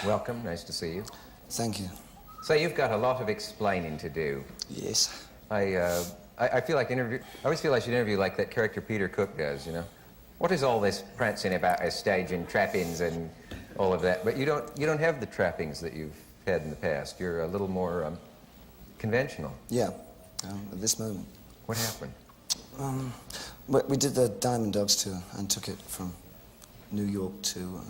Welcome, nice to see you. Thank you. So you've got a lot of explaining to do. Yes. I feel like I always feel I should interview like that character Peter Cook does, you know? What is all this prancing about a stage and trappings and all of that? But you don't have the trappings that you've had in the past. You're a little more conventional. Yeah, at this moment. What happened? We did the Diamond Dogs tour and took it from New York to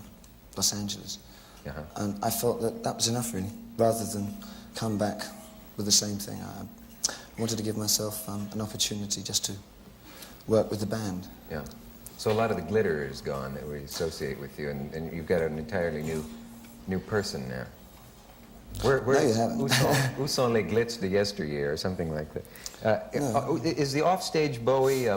Los Angeles. Uh-huh. And I felt that that was enough, really, rather than come back with the same thing. I wanted to give myself an opportunity just to work with the band. Yeah. So a lot of the glitter is gone that we associate with you, and you've got an entirely new person now. No, you haven't. Où sont les glitz de yesteryear, or something like that. No. Is the offstage Bowie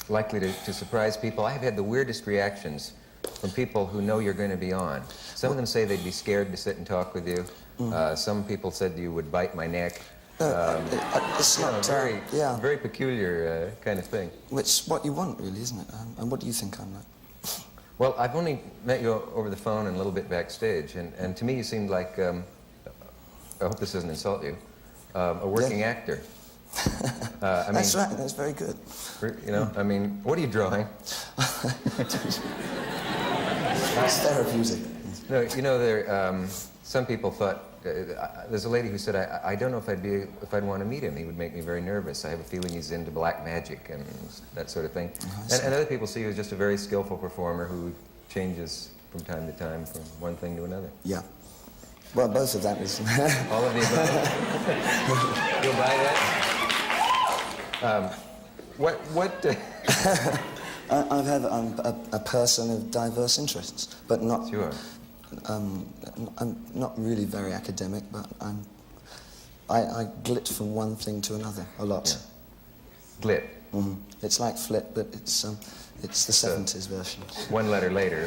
likely to surprise people? I have had the weirdest reactions from people who know you're going to be on. Some of them say they'd be scared to sit and talk with you. Some people said you would bite my neck. It's not very peculiar kind of thing. It's what you want, really, isn't it? And what do you think I'm like? Well, I've only met you over the phone and a little bit backstage, and to me you seemed like, I hope this doesn't insult you, a working actor. I mean, that's right, that's very good. You know, I mean, what are you drawing? It's therapeutic. No, you know, some people thought, there's a lady who said, I don't know if I'd want to meet him. He would make me very nervous. I have a feeling he's into black magic and that sort of thing. And other people see you as just a very skillful performer who changes from time to time from one thing to another. Yeah. Well, both of that is... All of the above? You'll buy that? I'm a person of diverse interests, but not... Sure. I'm not really very academic, but I glit from one thing to another a lot. Yeah. Glit? It's like flip, but it's the 70s version. One letter later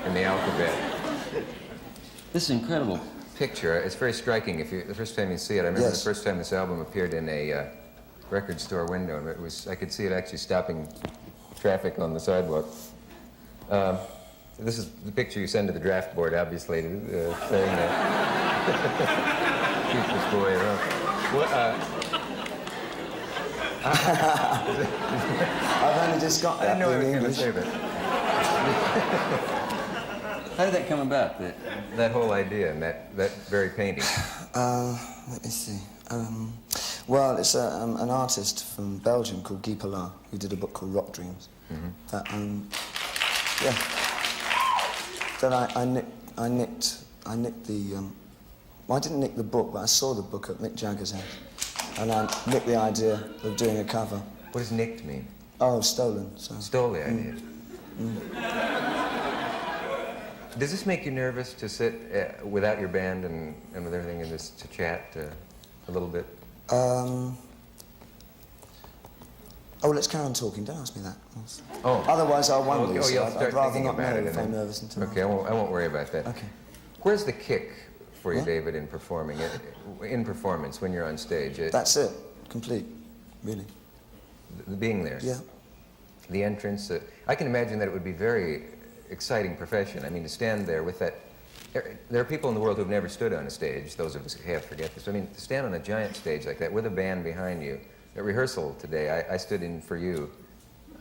in the alphabet. This is incredible. Picture, it's very striking. The first time you see it, I remember the first time this album appeared in a record store window, and I could see it actually stopping traffic on the sidewalk. This is the picture you send to the draft board, obviously, saying that. Keep this boy around. I've only just got that. I didn't know I was in going to English. say that. How did that come about? That whole idea and that very painting. Let me see. Well, it's an artist from Belgium called Guy Pollard who did a book called Rock Dreams. That, yeah. That I nicked the... well, I didn't nick the book, but I saw the book at Mick Jagger's house. And I nicked the idea of doing a cover. What does nicked mean? Oh, stolen. So. Stole the idea. Does this make you nervous to sit without your band and with everything and just to chat a little bit? Oh, let's carry on talking. Don't ask me that. Oh. Otherwise, I'll wonder. Oh, you'll start I'd rather thinking not about know it. if I'm nervous until... Okay, I won't worry about that. Okay. Where's the kick for you, David, in performing? In performance, when you're on stage? That's it. Complete. Really. Being there. Yeah. The entrance. I can imagine that it would be a very exciting profession. I mean, to stand there with that... There are people in the world who've never stood on a stage. Those of us who have forget this. I mean, to stand on a giant stage like that with a band behind you. At rehearsal today, I stood in for you.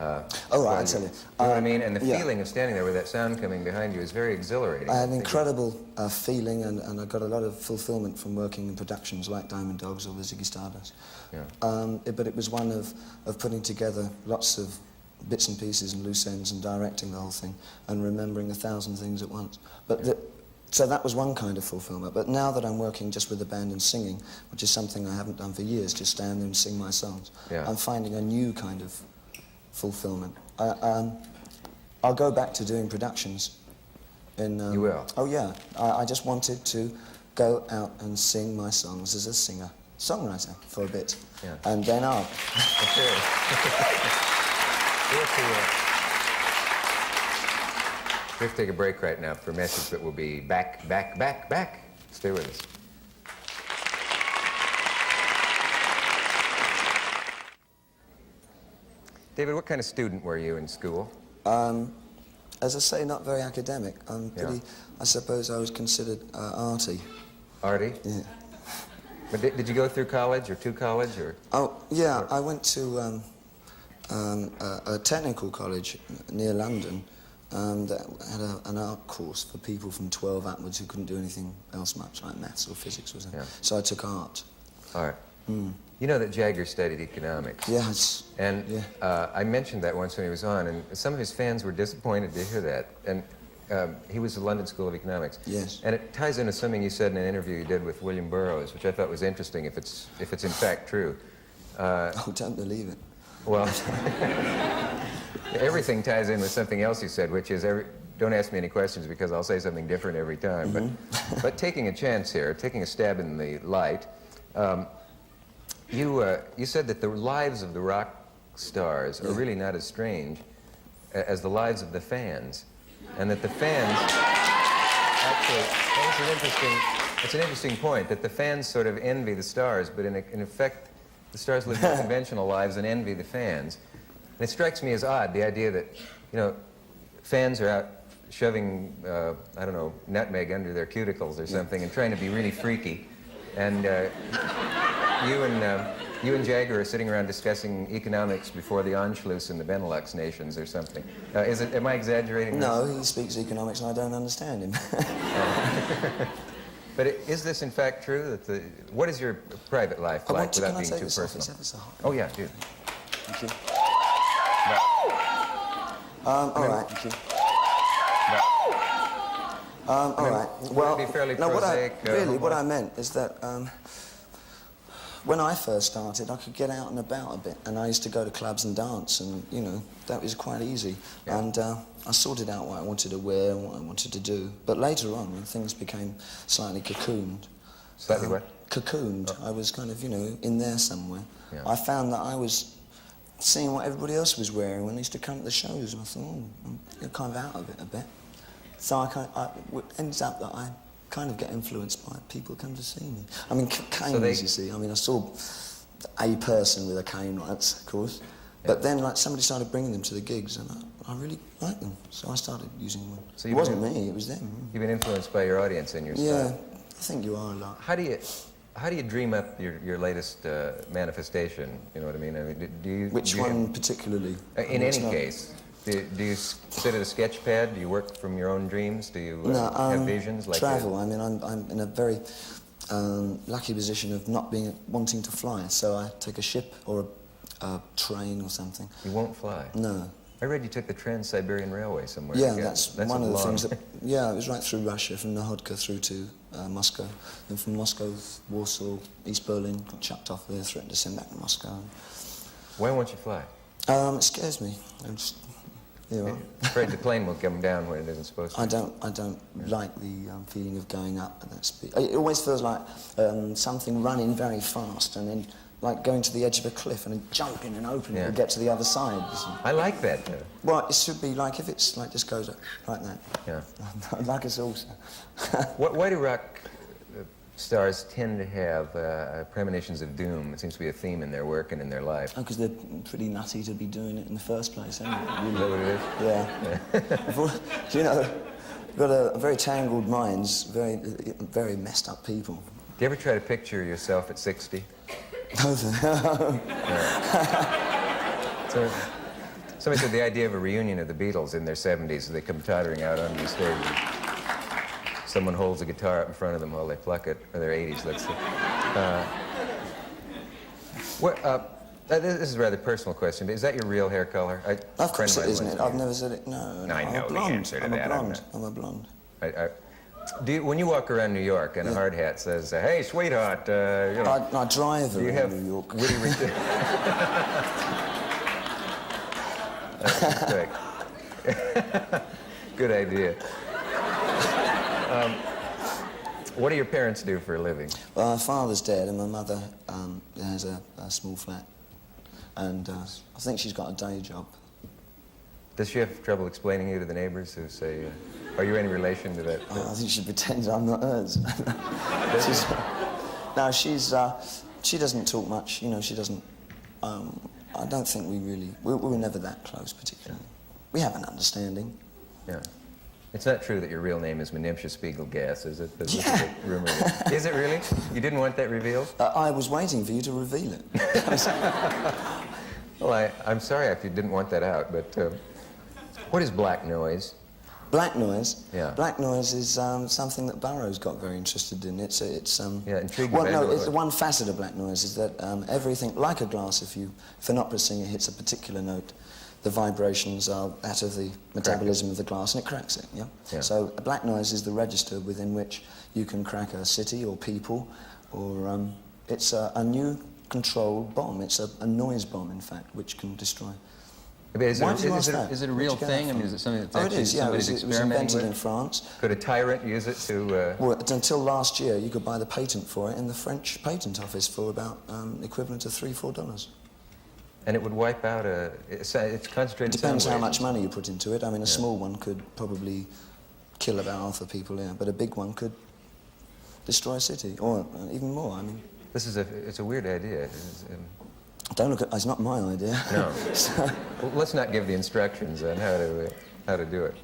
Oh, right, I tell you. You know what I mean? And the feeling of standing there with that sound coming behind you is very exhilarating. I had an incredible feeling, and I got a lot of fulfillment from working in productions like Diamond Dogs or the Ziggy Stardust. Yeah. But it was one of putting together lots of bits and pieces and loose ends and directing the whole thing and remembering 1,000 things at once. But so that was one kind of fulfillment. But now that I'm working just with the band and singing, which is something I haven't done for years, just stand there and sing my songs, I'm finding a new kind of fulfillment. I'll go back to doing productions. You will? Oh, yeah. I just wanted to go out and sing my songs as a singer-songwriter for a bit. Yeah. And then I'll... Okay. We have to take a break right now for a message that will be back. Stay with us. David, what kind of student were you in school? as I say, not very academic. I'm Yeah. pretty, I suppose I was considered arty. Arty? Yeah. But did you go through college or to college or? Oh, yeah, I went to a technical college near London that had an art course for people from 12 upwards who couldn't do anything else much, like maths or physics or something. Yeah. So I took art. Art. You know that Jagger studied economics. Yes. And yeah. I mentioned that once when he was on, and some of his fans were disappointed to hear that. And he was at the London School of Economics. Yes. And it ties into something you said in an interview you did with William Burroughs, which I thought was interesting if it's in fact true. Oh, don't believe it. Well, everything ties in with something else you said, which is don't ask me any questions because I'll say something different every time. But taking a chance here, taking a stab in the light, you said that the lives of the rock stars are really not as strange as the lives of the fans, and that the fans actually, it's an interesting point, that the fans sort of envy the stars, but in effect, the stars live more conventional lives and envy the fans. And it strikes me as odd, the idea that, you know, fans are out shoving, I don't know, nutmeg under their cuticles or something and trying to be really freaky. And you and Jagger are sitting around discussing economics before the Anschluss in the Benelux nations or something. Am I exaggerating No, this? he speaks economics and I don't understand him. But is this in fact true? That what is your private life like without being too personal? Oh yeah, do. Thank you. No. All right. Thank you. All right. Well, be fairly no, prosaic, what I meant is that when I first started, I could get out and about a bit, and I used to go to clubs and dance, and you know that was quite easy. Yeah. And I sorted out what I wanted to wear and what I wanted to do. But later on, when things became slightly cocooned, Slightly what? cocooned, I was kind of in there somewhere. Yeah. I found that I was seeing what everybody else was wearing when I used to come to the shows, and I thought, I'm kind of out of it a bit. So it ends up that I kind of get influenced by people who come to see me. I mean, canes, you see. I mean, I saw a person with a cane once, of course. Yeah. But then, like, somebody started bringing them to the gigs, and I really liked them. So I started using one. So it wasn't me, it was them. You've been influenced by your audience and your style. Yeah, I think you are a lot. How do you dream up your latest manifestation? You know what I mean? Do you? Which one particularly? In any case. Do you sit at a sketch pad? Do you work from your own dreams? Do you have visions? Like travel. I mean, I'm in a very lucky position of not wanting to fly, so I take a ship or a train or something. You won't fly? No. I read you took the Trans-Siberian Railway somewhere. Yeah, that's one of the things that... things. Yeah, it was right through Russia, from Nahodka through to Moscow. And from Moscow, Warsaw, East Berlin, got chucked off there, threatened to send back to Moscow. Why won't you fly? It scares me. I'm just... I'm afraid the plane will come down when it isn't supposed to. I don't like the feeling of going up at that speed. It always feels like something running very fast and then like going to the edge of a cliff and then jumping and opening to get to the other side. I like that though. Well, it should be like if it's like just goes like that. Yeah. I'd like us also. Why do rock stars tend to have premonitions of doom? It seems to be a theme in their work and in their life. Oh, because they're pretty nutty to be doing it in the first place, isn't it? Is that what it is? Yeah. You know, got a very tangled minds, very, very messed up people. Do you ever try to picture yourself at 60? No. So, somebody said the idea of a reunion of the Beatles in their 70s, they come tottering out onto the stage. Someone holds a guitar up in front of them while they pluck it, or their 80s, let's say. This is a rather personal question. Is that your real hair color? Of course it isn't. I've never said it. No. I know the answer to that. I'm a blonde. When you walk around New York and a hard hat says, "Hey, sweetheart," you know, I drive around New New York. Witty That's good idea. What do your parents do for a living? Well, my father's dead, and my mother has a small flat, and I think she's got a day job. Does she have trouble explaining you to the neighbors who say, are you any relation to that? I think she pretends I'm not hers. She doesn't talk much, you know, she doesn't... I don't think we were never that close, particularly. We have an understanding. Yeah. It's not true that your real name is Menimsha Spiegelgas, is it? There's Yeah. a rumor. Is it really? You didn't want that revealed? I was waiting for you to reveal it. Well, I'm sorry if you didn't want that out, but what is black noise? Black noise? Yeah. Black noise is something that Burroughs got very interested in. Yeah, intriguing. Well, no, it's one facet of black noise is that everything, like a glass, if an opera singer hits a particular note, the vibrations are that of the metabolism of the glass, and it cracks it, yeah? Yeah. So black noise is the register within which you can crack a city or people, or it's a new controlled bomb. It's a noise bomb, in fact, which can destroy. Is Why did you ask that? Is it a real thing? I mean, is it something that's Oh, it actually is, yeah. somebody's It was experimenting invented in with? France. Could a tyrant use it to... Well, until last year, you could buy the patent for it in the French patent office for about equivalent of $3-4. And it would wipe out it's concentrated It depends sound how waves. much money you put into it. I mean, a small one could probably kill about half the people here, but a big one could destroy a city, or even more. I mean, It's a weird idea. don't look at. It's not my idea. No. So, Well, let's not give the instructions on how to do it.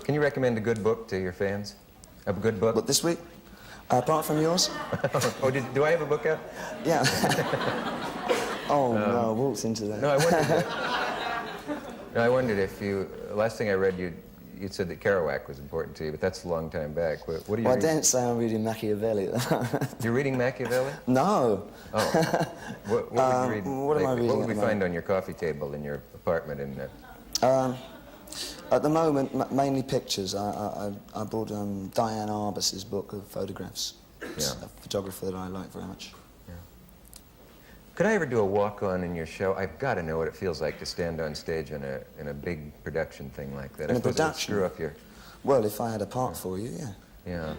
Can you recommend a good book to your fans? A good book? but this week, apart from yours, Oh, do I have a book out? yeah. Oh no, I walked into that. No, I wondered if you. Last thing I read, you said that Kerouac was important to you, but that's a long time back. What are you Well, I reading? didn't say I'm reading Machiavelli. You're reading Machiavelli? No. Oh. What would you read? What am I reading What would at we the find moment? on your coffee table in your apartment in... At the moment, mainly pictures. I bought Diane Arbus's book of photographs. It's Yeah. a photographer that I like very much. Could I ever do a walk-on in your show? I've got to know what it feels like to stand on stage in a big production thing like that. In I a suppose it would production? screw up your... Well, if I had a part for you, yeah. Yeah.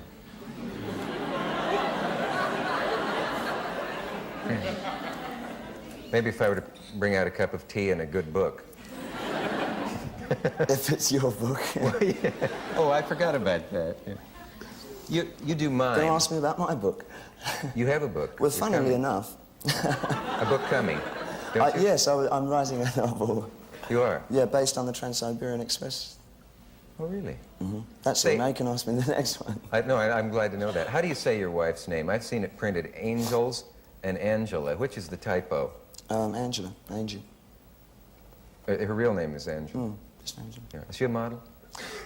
Maybe if I were to bring out a cup of tea and a good book. If it's your book. Well, yeah. Oh, I forgot about that. Yeah. You do mine. Don't ask me about my book. You have a book. Well, You're funnily coming. enough, A book coming. Don't you? yes, I'm writing a novel. You are? Yeah, based on the Trans-Siberian Express. Oh, really? That's Say- it. Now you can ask me the next one. I'm glad to know that. How do you say your wife's name? I've seen it printed Angels and Angela. Which is the typo? Angela, Angie. Her real name is Angela. Just Angela. Yeah. Is she a model?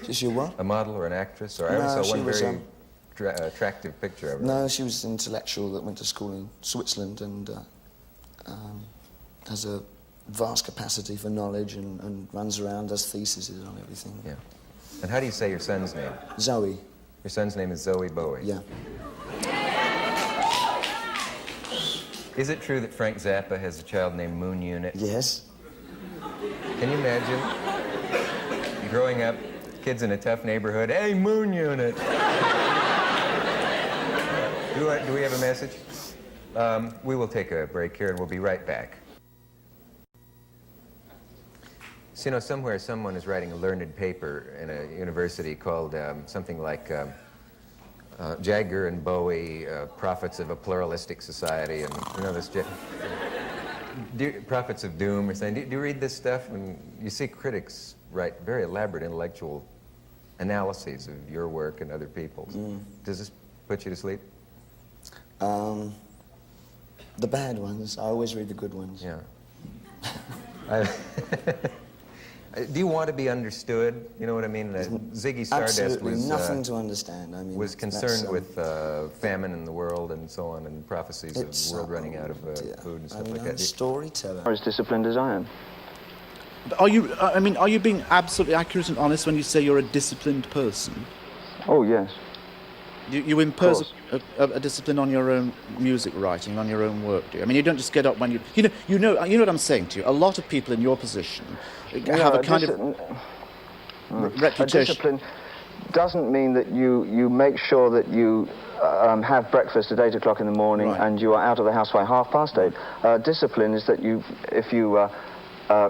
Just your what? A model or an actress? Or I No, only saw she one was, very attractive picture of her. No, she was an intellectual that went to school in Switzerland and has a vast capacity for knowledge and runs around, does theses on everything. Yeah. And how do you say your son's name? Zoe, Your son's name is Zoe Bowie. yeah. Is it true that Frank Zappa has a child named Moon Unit? Yes. Can you imagine growing up, kids in a tough neighborhood, hey, Moon Unit. Do we have a message? We will take a break here and we'll be right back. So, you know, somewhere someone is writing a learned paper in a university called something like Jagger and Bowie, Prophets of a Pluralistic Society, and you know this, Prophets of Doom or something. Do you read this stuff? And you see critics write very elaborate intellectual analyses of your work and other people's. Does this put you to sleep? The bad ones. I always read the good ones. Yeah. Do you want to be understood? You know what I mean? Ziggy Stardust Absolutely was nothing to understand. I mean, was that's, concerned with famine in the world and so on, and prophecies of the world running out of dear. food and I stuff mean, like I'm a that. storyteller. As disciplined as I am. Are you? I mean, are you being absolutely accurate and honest when you say you're a disciplined person? Oh, yes. You impose course. a discipline on your own music writing, on your own work, do you? I mean, you don't just get up when you know what I'm saying to you. A lot of people in your position have a kind of A reputation. discipline doesn't mean that you make sure that you have breakfast at 8 o'clock in the morning Right. and you are out of the house by 8:30. Discipline is that if you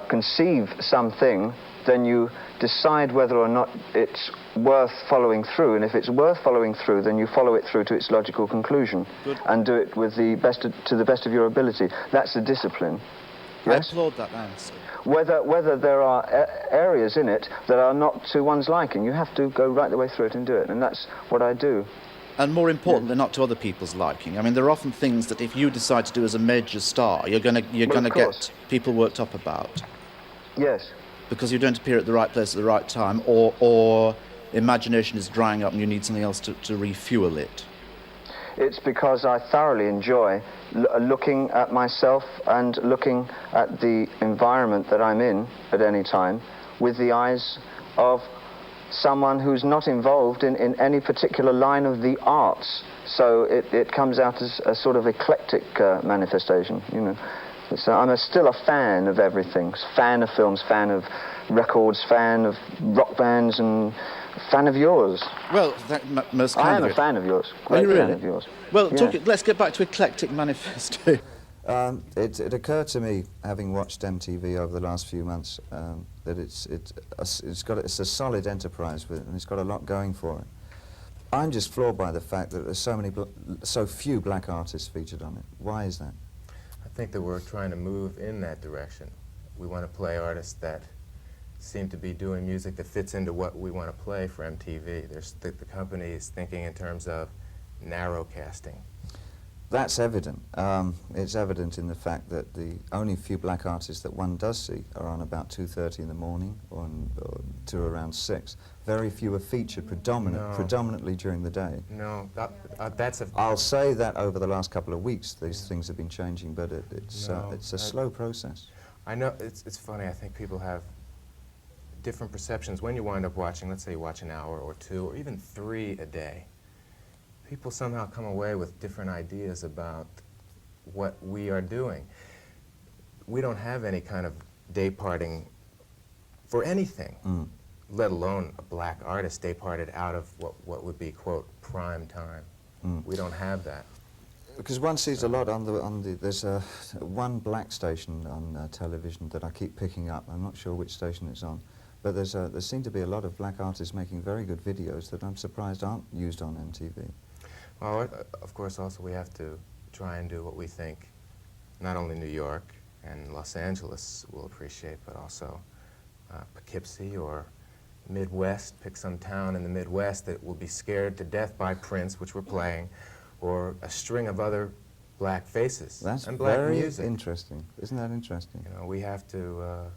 conceive something, then you decide whether or not it's worth following through, and if it's worth following through, then you follow it through to its logical conclusion. Good. And do it with to the best of your ability. That's a discipline. Yes? applaud that answer. Whether there are areas in it that are not to one's liking. You have to go right the way through it and do it, and that's what I do. And more importantly, not to other people's liking. I mean, there are often things that if you decide to do as a major star, you're going to get people worked up about. Yes. Because you don't appear at the right place at the right time, or imagination is drying up and you need something else to refuel it. It's because I thoroughly enjoy looking at myself and looking at the environment that I'm in at any time with the eyes of someone who's not involved in any particular line of the arts. So it comes out as a sort of eclectic manifestation, you know. So I'm still a fan of everything. Fan of films, fan of records, fan of rock bands, and fan of yours. Well, most kind I am of a fan of yours. Are you Great fan really? of yours. Well, Yeah. let's get back to Eclectic Manifesto. It occurred to me, having watched MTV over the last few months, that it's a solid enterprise and it's got a lot going for it. I'm just floored by the fact that there's so few black artists featured on it. Why is that? I think that we're trying to move in that direction. We want to play artists that seem to be doing music that fits into what we want to play for MTV. The company is thinking in terms of narrow casting. That's evident. It's evident in the fact that the only few black artists that one does see are on about 2:30 in the morning or to around 6. Very few are featured predominantly during the day. No, that's a... I'll say that over the last couple of weeks these things have been changing, but it's a slow process. I know, it's funny, I think people have different perceptions. When you wind up watching, let's say you watch an hour or 2 or even 3 a day, people somehow come away with different ideas about what we are doing. We don't have any kind of day parting for anything, let alone a black artist day parted out of what would be, quote, prime time. We don't have that. Because one sees a lot there's one black station on television that I keep picking up. I'm not sure which station it's on, but there seem to be a lot of black artists making very good videos that I'm surprised aren't used on MTV. Well, of course, also we have to try and do what we think not only New York and Los Angeles will appreciate, but also Poughkeepsie or Midwest. Pick some town in the Midwest that will be scared to death by Prince, which we're playing, or a string of other black faces That's and black very music. interesting. Isn't that interesting? You know, we have to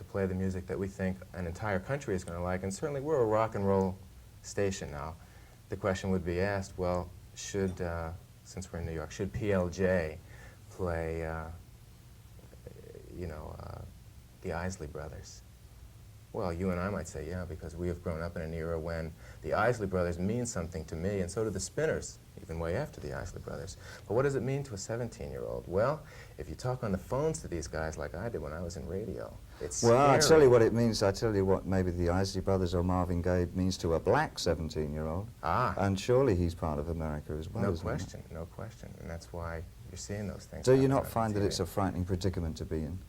play the music that we think an entire country is going to like, and certainly we're a rock and roll station now. The question would be asked, well, should, since we're in New York, should PLJ play, the Isley Brothers? Well, you and I might say, yeah, because we have grown up in an era when the Isley Brothers mean something to me, and so do the Spinners, even way after the Isley Brothers. But what does it mean to a 17-year-old? Well, if you talk on the phones to these guys like I did when I was in radio, it's Well, scary. I'll tell you what it means. I'll tell you what maybe the Isley Brothers or Marvin Gaye means to a black 17-year-old. Ah. And surely he's part of America as well, No isn't he? question, no question. And that's why you're seeing those things. Do you happen not on find that TV. it's a frightening predicament to be in?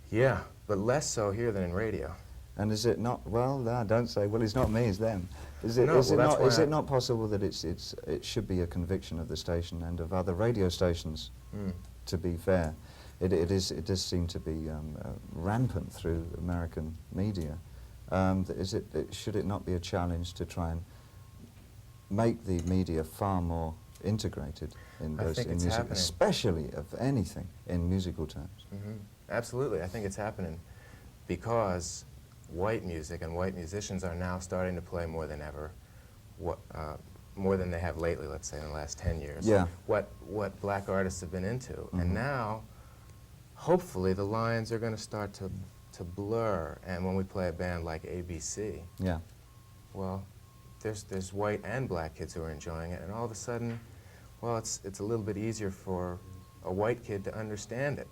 Yeah, but less so here than in radio. And is it not, well, no, don't say, well, it's not me, it's them. Is it, No, is well, it, that's not, is why it not possible that it should be a conviction of the station and of other radio stations, to be fair? It does seem to be rampant through American media. Should it not be a challenge to try and make the media far more integrated in I those think in it's music, happening. especially of anything in musical terms? Absolutely, I think it's happening because white music and white musicians are now starting to play more than ever, more than they have lately, let's say in the last 10 years, Yeah. what black artists have been into. And now, hopefully, the lines are going to start to blur, and when we play a band like ABC, Yeah. well, there's white and black kids who are enjoying it, and all of a sudden, well, it's a little bit easier for a white kid to understand it.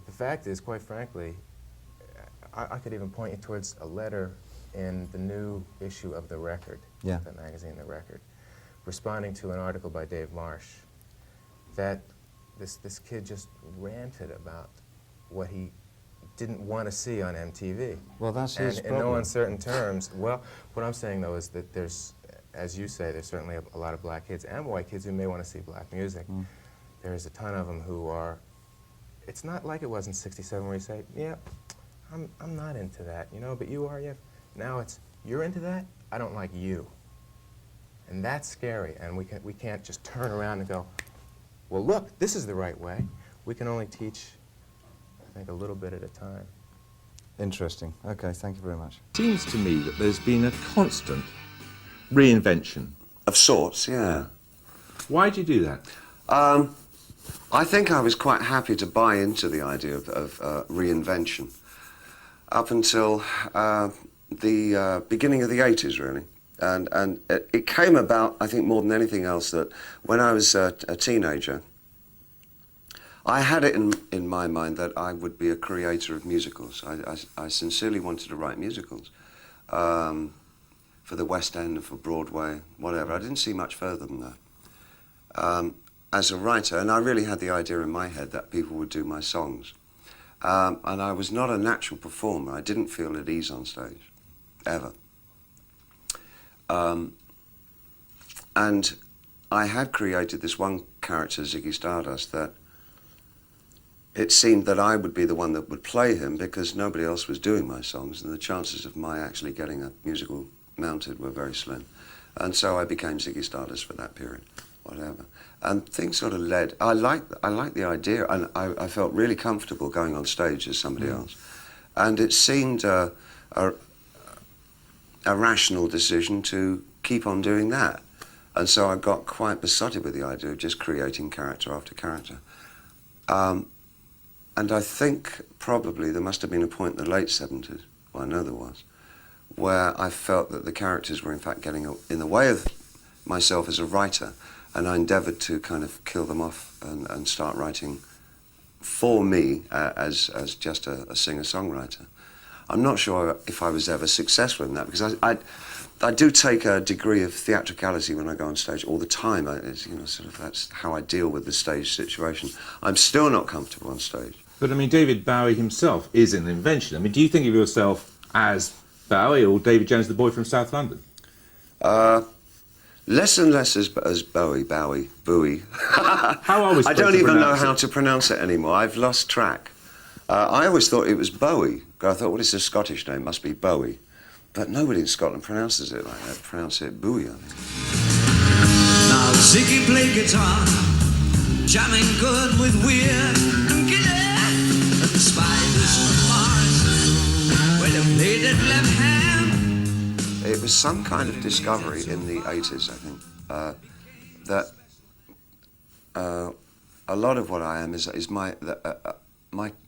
The fact is, quite frankly, I could even point you towards a letter in the new issue of The Record, Yeah. that magazine, The Record, responding to an article by Dave Marsh, that this kid just ranted about what he didn't want to see on MTV. Well, that's and his in problem. no uncertain terms. Well, what I'm saying, though, is that there's, as you say, there's certainly a lot of black kids and white kids who may want to see black music. There's a ton of them who are it's not like it was in '67 where you say, yeah, I'm not into that, you know, but you are, yeah. Now it's, you're into that, I don't like you. And that's scary, and we can't just turn around and go, well, look, this is the right way. We can only teach, I think, a little bit at a time. Interesting. Okay, thank you very much. It seems to me that there's been a constant reinvention. Of sorts, yeah. Why do you do that? I think I was quite happy to buy into the idea of reinvention up until the beginning of the 80s, really. And it came about, I think, more than anything else, that when I was a teenager, I had it in my mind that I would be a creator of musicals. I sincerely wanted to write musicals for the West End and for Broadway, whatever. I didn't see much further than that. As a writer, and I really had the idea in my head that people would do my songs. And I was not a natural performer. I didn't feel at ease on stage, ever. And I had created this one character, Ziggy Stardust, that it seemed that I would be the one that would play him because nobody else was doing my songs, and the chances of my actually getting a musical mounted were very slim. And so I became Ziggy Stardust for that period, whatever. And things sort of led. I liked the idea, and I felt really comfortable going on stage as somebody else. And it seemed a rational decision to keep on doing that. And so I got quite besotted with the idea of just creating character after character. And I think probably there must have been a point in the late 70s, well, I know there was, where I felt that the characters were in fact getting in the way of myself as a writer, and I endeavoured to kind of kill them off and start writing for me as just a singer-songwriter. I'm not sure if I was ever successful in that, because I do take a degree of theatricality when I go on stage all the time. You know, sort of that's how I deal with the stage situation. I'm still not comfortable on stage. But I mean, David Bowie himself is an invention. I mean, do you think of yourself as Bowie or David Jones, the boy from South London? Less and less as Bowie. How are we supposed I don't to even know pronounce how it? to pronounce it anymore. I've lost track. I always thought it was Bowie. I thought, well, it's a Scottish name, must be Bowie. But nobody in Scotland pronounces it like that. They pronounce it Bowie, I think. Now Ziggy played guitar, jamming good with Weir and Gillette, and the Spiders from Mars, where they played at left hand. It was some kind of discovery in the 80s, I think, that a lot of what I am is my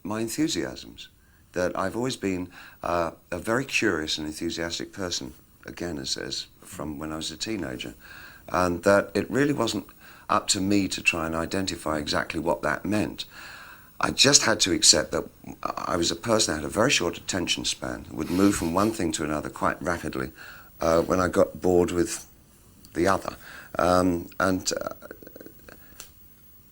enthusiasms. That I've always been a very curious and enthusiastic person, again, as from when I was a teenager, and that it really wasn't up to me to try and identify exactly what that meant. I just had to accept that I was a person that had a very short attention span, would move from one thing to another quite rapidly when I got bored with the other.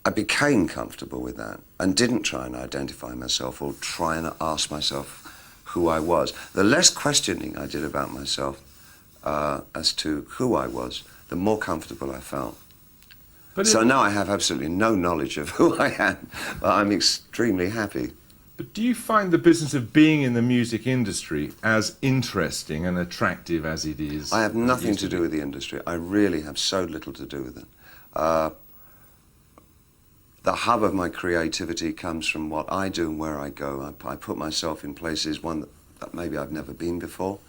I became comfortable with that and didn't try and identify myself or try and ask myself who I was. The less questioning I did about myself as to who I was, the more comfortable I felt. So now I have absolutely no knowledge of who I am, but I'm extremely happy. But do you find the business of being in the music industry as interesting and attractive as it is? I have nothing to do with the industry. I really have so little to do with it. The hub of my creativity comes from what I do and where I go. I put myself in places, one that maybe I've never been before,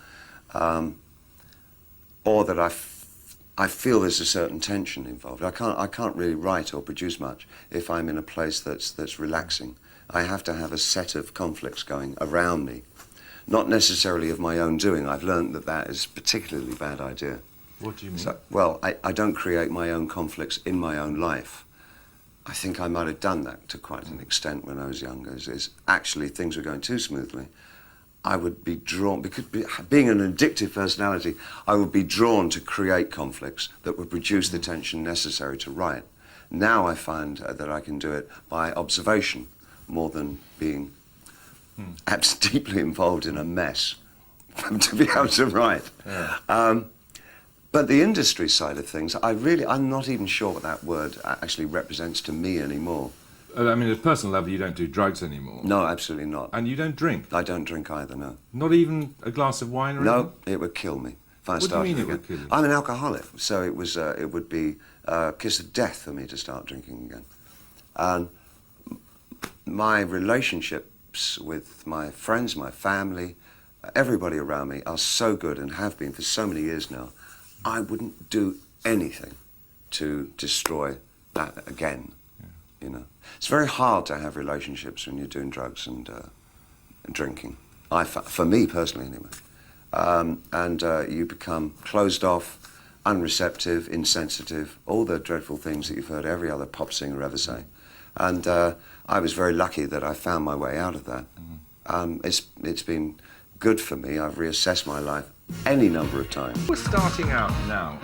or that I feel there's a certain tension involved. I can't really write or produce much if I'm in a place that's relaxing. I have to have a set of conflicts going around me, not necessarily of my own doing. I've learned that is a particularly bad idea. What do you mean? So, well, I don't create my own conflicts in my own life. I think I might have done that to quite an extent when I was younger. Is actually things were going too smoothly, I would be drawn, because being an addictive personality, I would be drawn to create conflicts that would produce the tension necessary to write. Now I find that I can do it by observation more than being deeply involved in a mess to be able to write. Yeah. But the industry side of things, I'm not even sure what that word actually represents to me anymore. I mean, at a personal level, you don't do drugs anymore. No, absolutely not. And you don't drink? I don't drink either, no. Not even a glass of wine or No, anything? it would kill me if I What do you started mean it again. would kill you? I'm an alcoholic, so it would be a kiss of death for me to start drinking again. And my relationships with my friends, my family, everybody around me are so good and have been for so many years now. I wouldn't do anything to destroy that again. You know, it's very hard to have relationships when you're doing drugs and drinking. For me personally, anyway. You become closed off, unreceptive, insensitive, all the dreadful things that you've heard every other pop singer ever say. And I was very lucky that I found my way out of that. It's been good for me. I've reassessed my life any number of times. We're starting out now.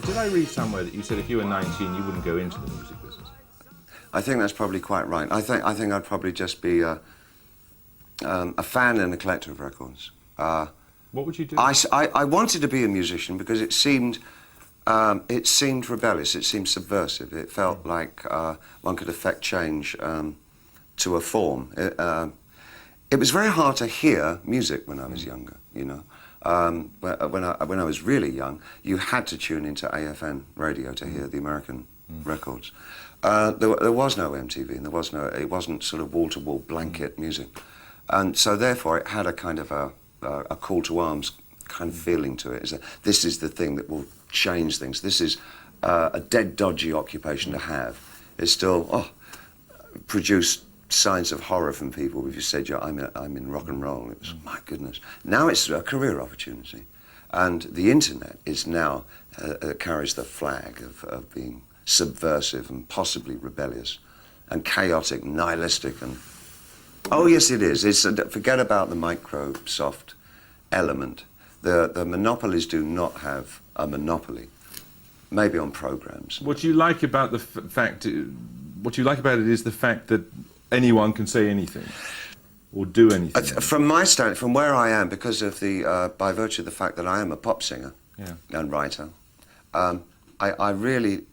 Did I read somewhere that you said if you were 19, you wouldn't go into the music business? I think that's probably quite right. I think I'd probably just be a fan and a collector of records. What would you do? I wanted to be a musician because it seemed rebellious. It seemed subversive. It felt like one could affect change to a form. It was very hard to hear music when I was younger. You know, when I was really young, you had to tune into AFN radio to hear the American records. There was no MTV, and it wasn't sort of wall-to-wall blanket music, and so therefore it had a kind of a call to arms kind of feeling to it. Is that this is the thing that will change things. This is a dead, dodgy occupation to have. It's still produced signs of horror from people if you said, yeah, I'm in rock and roll. It was, my goodness. Now it's a career opportunity, and the internet is now carries the flag of being subversive and possibly rebellious and chaotic, nihilistic, and oh yes it is. Forget about the Microsoft element. The monopolies do not have a monopoly, maybe on programs. What you like about what you like about it is the fact that anyone can say anything or do anything. From my stand, from where I am, because of by virtue of the fact that I am a pop singer and writer, I really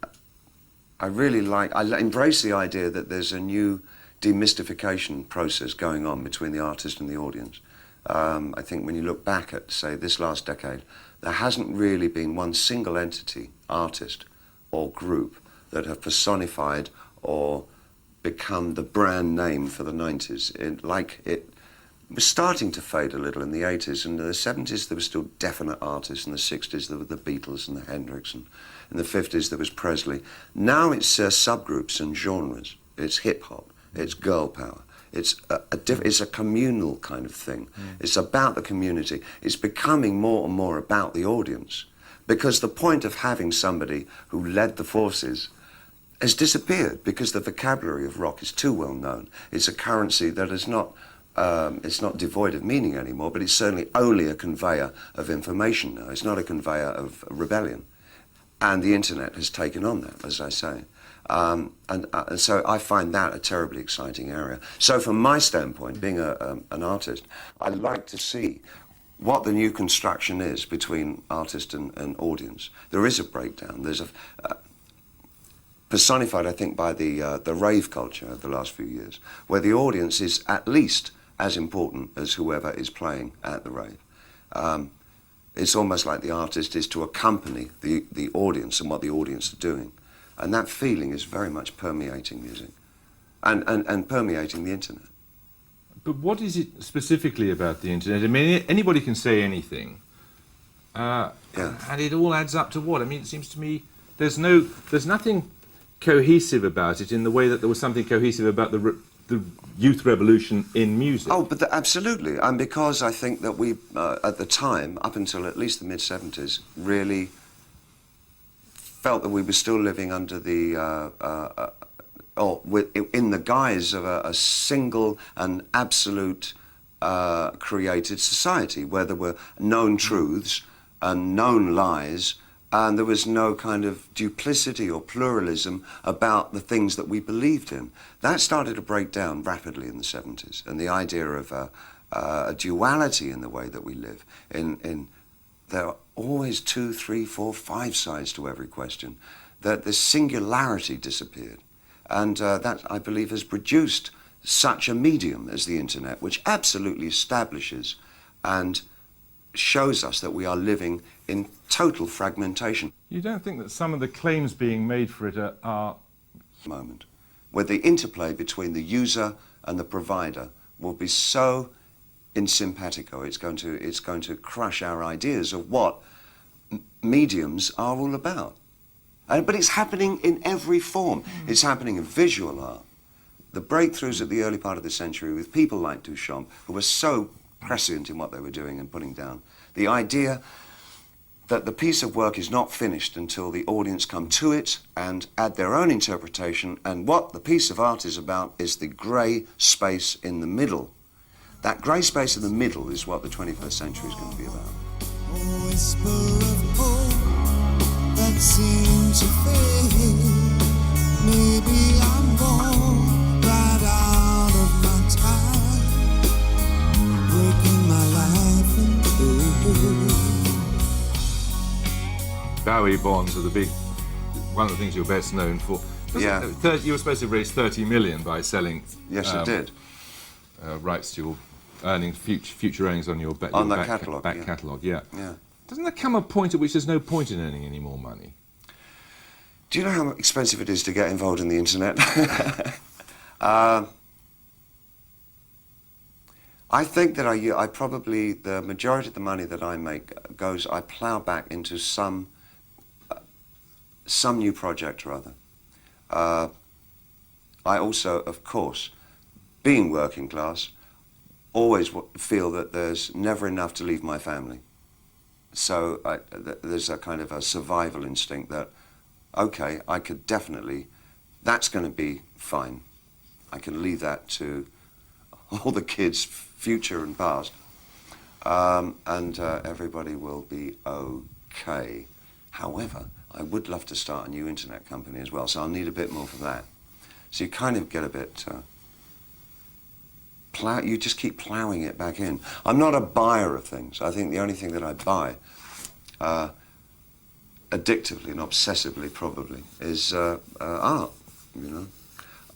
embrace the idea that there's a new demystification process going on between the artist and the audience. I think when you look back at, say, this last decade, there hasn't really been one single entity, artist or group, that have personified or become the brand name for the 90s. It was starting to fade a little in the 80s, and in the 70s there were still definite artists, in the 60s there were the Beatles and the Hendrix, and in the 50s there was Presley. Now it's subgroups and genres. It's hip-hop, it's girl power, it's a communal kind of thing. It's about the community. It's becoming more and more about the audience, because the point of having somebody who led the forces has disappeared, because the vocabulary of rock is too well known. It's a currency that is not, it's not devoid of meaning anymore, but it's certainly only a conveyor of information now. It's not a conveyor of rebellion. And the internet has taken on that, as I say. And so I find that a terribly exciting area. So from my standpoint, being an artist, I like to see what the new construction is between artist and audience. There is a breakdown. There's personified, I think, by the rave culture of the last few years, where the audience is at least as important as whoever is playing at the rave. It's almost like the artist is to accompany the audience and what the audience are doing. And that feeling is very much permeating music and permeating the internet. But what is it specifically about the internet? I mean, anybody can say anything. And it all adds up to what? I mean, it seems to me there's nothing cohesive about it in the way that there was something cohesive about the youth revolution in music. Oh, but absolutely. And because I think that we, at the time, up until at least the mid-70s, really felt that we were still living under in the guise of a single and absolute created society, where there were known truths and known lies, and there was no kind of duplicity or pluralism about the things that we believed in. That started to break down rapidly in the 70s, and the idea of a duality in the way that we live. There are always 2, 3, 4, 5 sides to every question. That the singularity disappeared. And that, I believe, has produced such a medium as the internet, which absolutely establishes and shows us that we are living in total fragmentation. You don't think that some of the claims being made for it are... Moment, where the interplay between the user and the provider will be so in simpatico, it's going to crush our ideas of what mediums are all about. But it's happening in every form. It's happening in visual art. The breakthroughs at the early part of the century with people like Duchamp, who were so prescient in what they were doing and putting down. The idea that the piece of work is not finished until the audience come to it and add their own interpretation, and what the piece of art is about is the grey space in the middle. That grey space in the middle is what the 21st century is going to be about. A whisper of hope that seems to fade. Maybe I'm born right out of my time, breaking my life in two. Bowie bonds are the big... one of the things you're best known for. Yeah. You were supposed to raise 30 million by selling... Yes, it did. Rights to your earnings, future earnings on your back catalogue. Catalogue, yeah. Yeah. Doesn't there come a point at which there's no point in earning any more money? Do you know how expensive it is to get involved in the internet? I think that I probably, the majority of the money that I make I plough back into some new project or other. I also, of course, being working class, always feel that there's never enough to leave my family. So there's a kind of a survival instinct that, okay, I could definitely, that's going to be fine. I can leave that to all the kids, future and past, and everybody will be okay. However, I would love to start a new internet company as well, so I'll need a bit more for that. So you kind of get a bit, you just keep ploughing it back in. I'm not a buyer of things. I think the only thing that I buy, addictively and obsessively probably, is art, you know.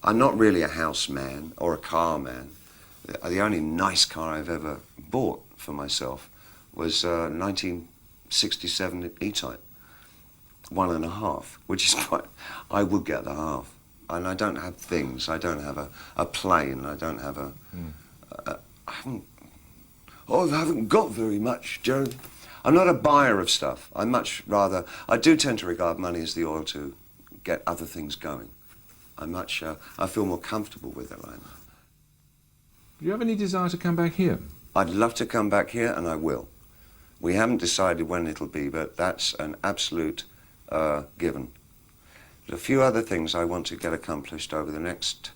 I'm not really a house man or a car man. The only nice car I've ever bought for myself was a 1967 E-Type, 1.5, which is quite, I would get the half. And I don't have things. I don't have a plane. I don't have I haven't got very much, Jeremy. I'm not a buyer of stuff. I much rather, I do tend to regard money as the oil to get other things going. I feel more comfortable with it right now. Do you have any desire to come back here? I'd love to come back here, and I will. We haven't decided when it'll be, but that's an absolute given. There's a few other things I want to get accomplished over the next,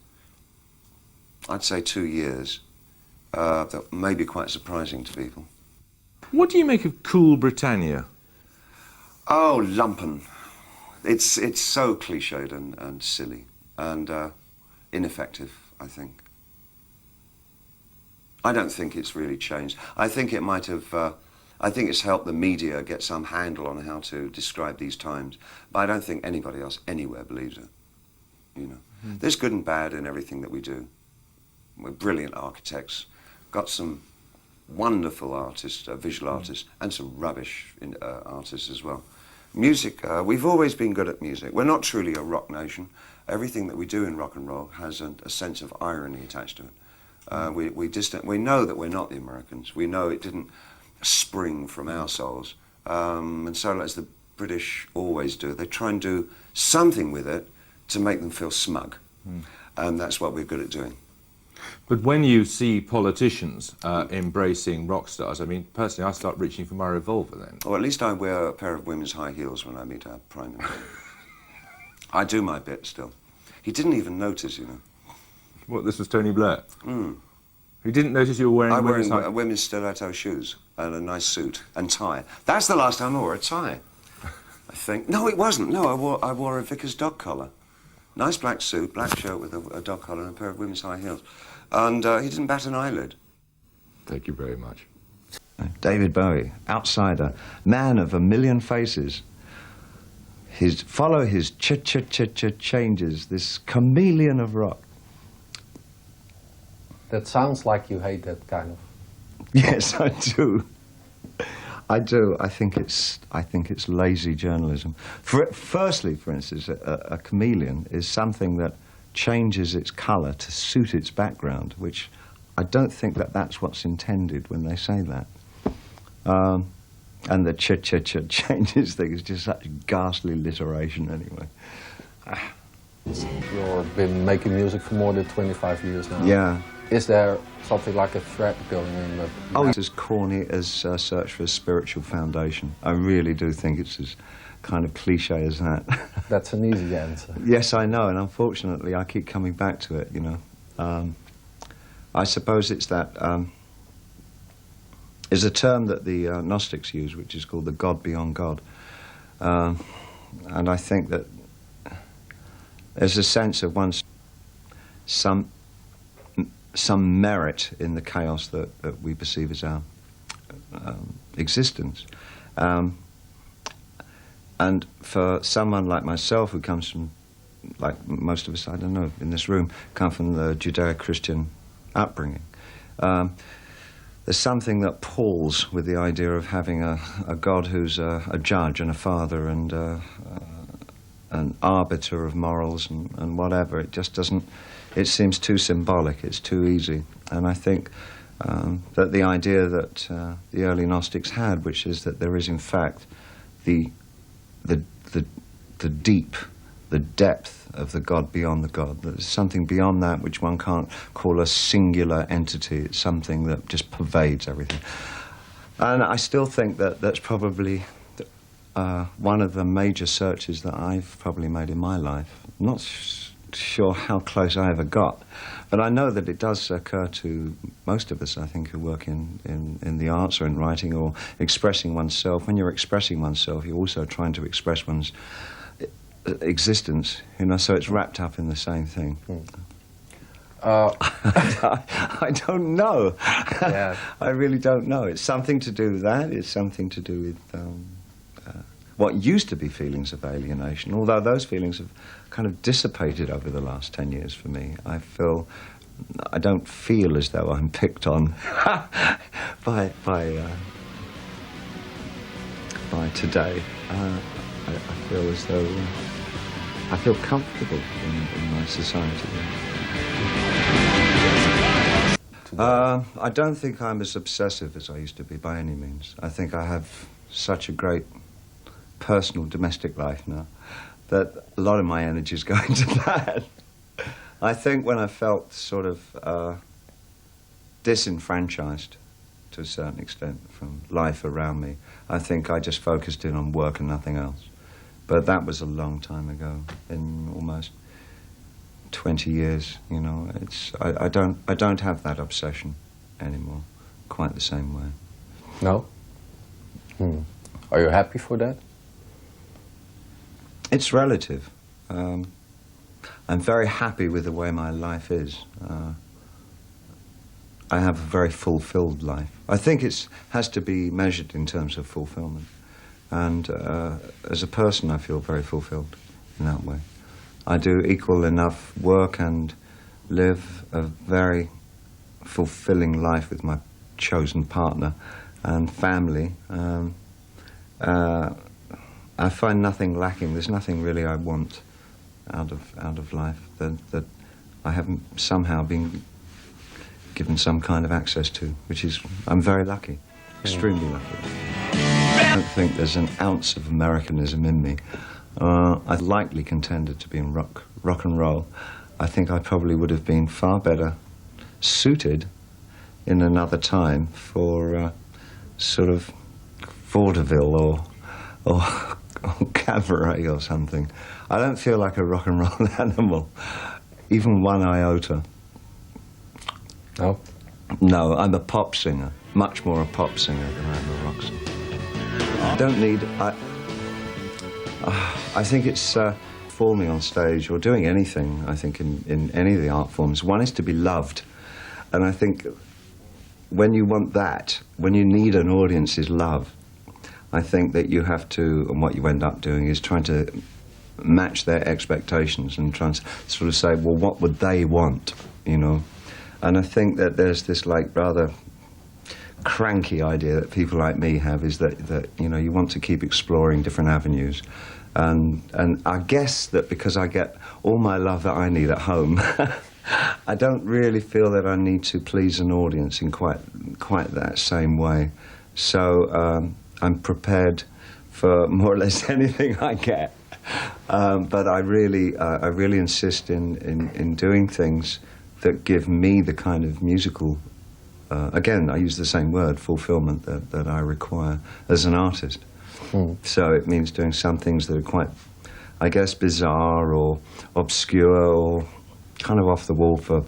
I'd say 2 years, that may be quite surprising to people. What do you make of Cool Britannia? Oh, lumpen. It's so cliched and silly and ineffective, I think. I don't think it's really changed. I think it might have, I think it's helped the media get some handle on how to describe these times, but I don't think anybody else anywhere believes it, you know. There's good and bad in everything that we do. We're brilliant architects, got some wonderful artists, visual artists, and some rubbish artists as well. Music, we've always been good at music. We're not truly a rock nation. Everything that we do in rock and roll has a sense of irony attached to it. We know that we're not the Americans. We know it didn't spring from our souls. And so as the British always do, they try and do something with it to make them feel smug. And that's what we're good at doing. But when you see politicians embracing rock stars, I mean, personally, I start reaching for my revolver then. Or at least I wear a pair of women's high heels when I meet our Prime Minister. I do my bit still. He didn't even notice, you know. What, this was Tony Blair? He didn't notice you were wearing women's stiletto shoes and a nice suit and tie. That's the last time I wore a tie, I think. No, it wasn't. No, I wore a vicar's dog collar. Nice black suit, black shirt with a dog collar and a pair of women's high heels. And he didn't bat an eyelid. Thank you very much. David Bowie, outsider, man of a million faces. follow his changes, this chameleon of rock. That sounds like you hate that kind of. Yes, I do. I do. I think it's lazy journalism. Firstly, for instance, a chameleon is something that changes its colour to suit its background, which I don't think that's what's intended when they say that. And the changes thing is just such ghastly alliteration anyway. You've been making music for more than 25 years now. Yeah. Is there something like a thread going in the... Oh, it's as corny as Search for a Spiritual Foundation. I really do think it's as kind of cliche as that. That's an easy answer. Yes, I know, and unfortunately I keep coming back to it, you know. I suppose it's that... is a term that the Gnostics use, which is called the God beyond God. And I think that there's a sense of some merit in the chaos that we perceive as our existence. And for someone like myself, who comes from, like most of us, I don't know, in this room, come from the Judeo-Christian upbringing, there's something that palls with the idea of having a God who's a judge and a father and an arbiter of morals and whatever. It just doesn't... It seems too symbolic, it's too easy. And I think that the idea that the early Gnostics had, which is that there is in fact the deep, the depth of the God beyond the God. There's something beyond that which one can't call a singular entity. It's something that just pervades everything. And I still think that that's probably one of the major searches that I've probably made in my life. I'm not sure how close I ever got, but I know that it does occur to most of us, I think, who work in the arts or in writing or expressing oneself. When you're expressing oneself, you're also trying to express one's existence, you know, so it's wrapped up in the same thing. I don't know. Yeah. I really don't know. It's something to do with that. It's something to do with what used to be feelings of alienation, although those feelings have kind of dissipated over the last 10 years for me. I don't feel as though I'm picked on by today. I feel as though I feel comfortable in my society. I don't think I'm as obsessive as I used to be by any means. I think I have such a great personal domestic life now that a lot of my energy is going to that. I think when I felt sort of disenfranchised to a certain extent from life around me, I think I just focused in on work and nothing else. But that was a long time ago, in almost 20 years, you know. I don't have that obsession anymore, quite the same way. No? Are you happy for that? It's relative. I'm very happy with the way my life is. I have a very fulfilled life. I think it has to be measured in terms of fulfillment. And as a person, I feel very fulfilled in that way. I do equal enough work and live a very fulfilling life with my chosen partner and family. I find nothing lacking. There's nothing really I want out of life that I haven't somehow been given some kind of access to, which is, I'm very lucky, extremely lucky. I don't think there's an ounce of Americanism in me. I likely contended to be in rock and roll. I think I probably would have been far better suited in another time for sort of vaudeville or cabaret or something. I don't feel like a rock and roll animal, even one iota. No? No, I'm a pop singer, much more a pop singer than I'm a rock singer. I don't need... I think it's performing on stage or doing anything, I think, in any of the art forms. One is to be loved. And I think when you want that, when you need an audience's love, I think that you have to, and what you end up doing is trying to match their expectations and trying to sort of say, well, what would they want, you know? And I think that there's this like rather cranky idea that people like me have, is that you know, you want to keep exploring different avenues. And I guess that because I get all my love that I need at home, I don't really feel that I need to please an audience in quite that same way. So I'm prepared for more or less anything I get. But I really insist in doing things that give me the kind of musical, again, I use the same word, fulfillment, that I require as an artist. So it means doing some things that are quite, I guess, bizarre or obscure or kind of off the wall for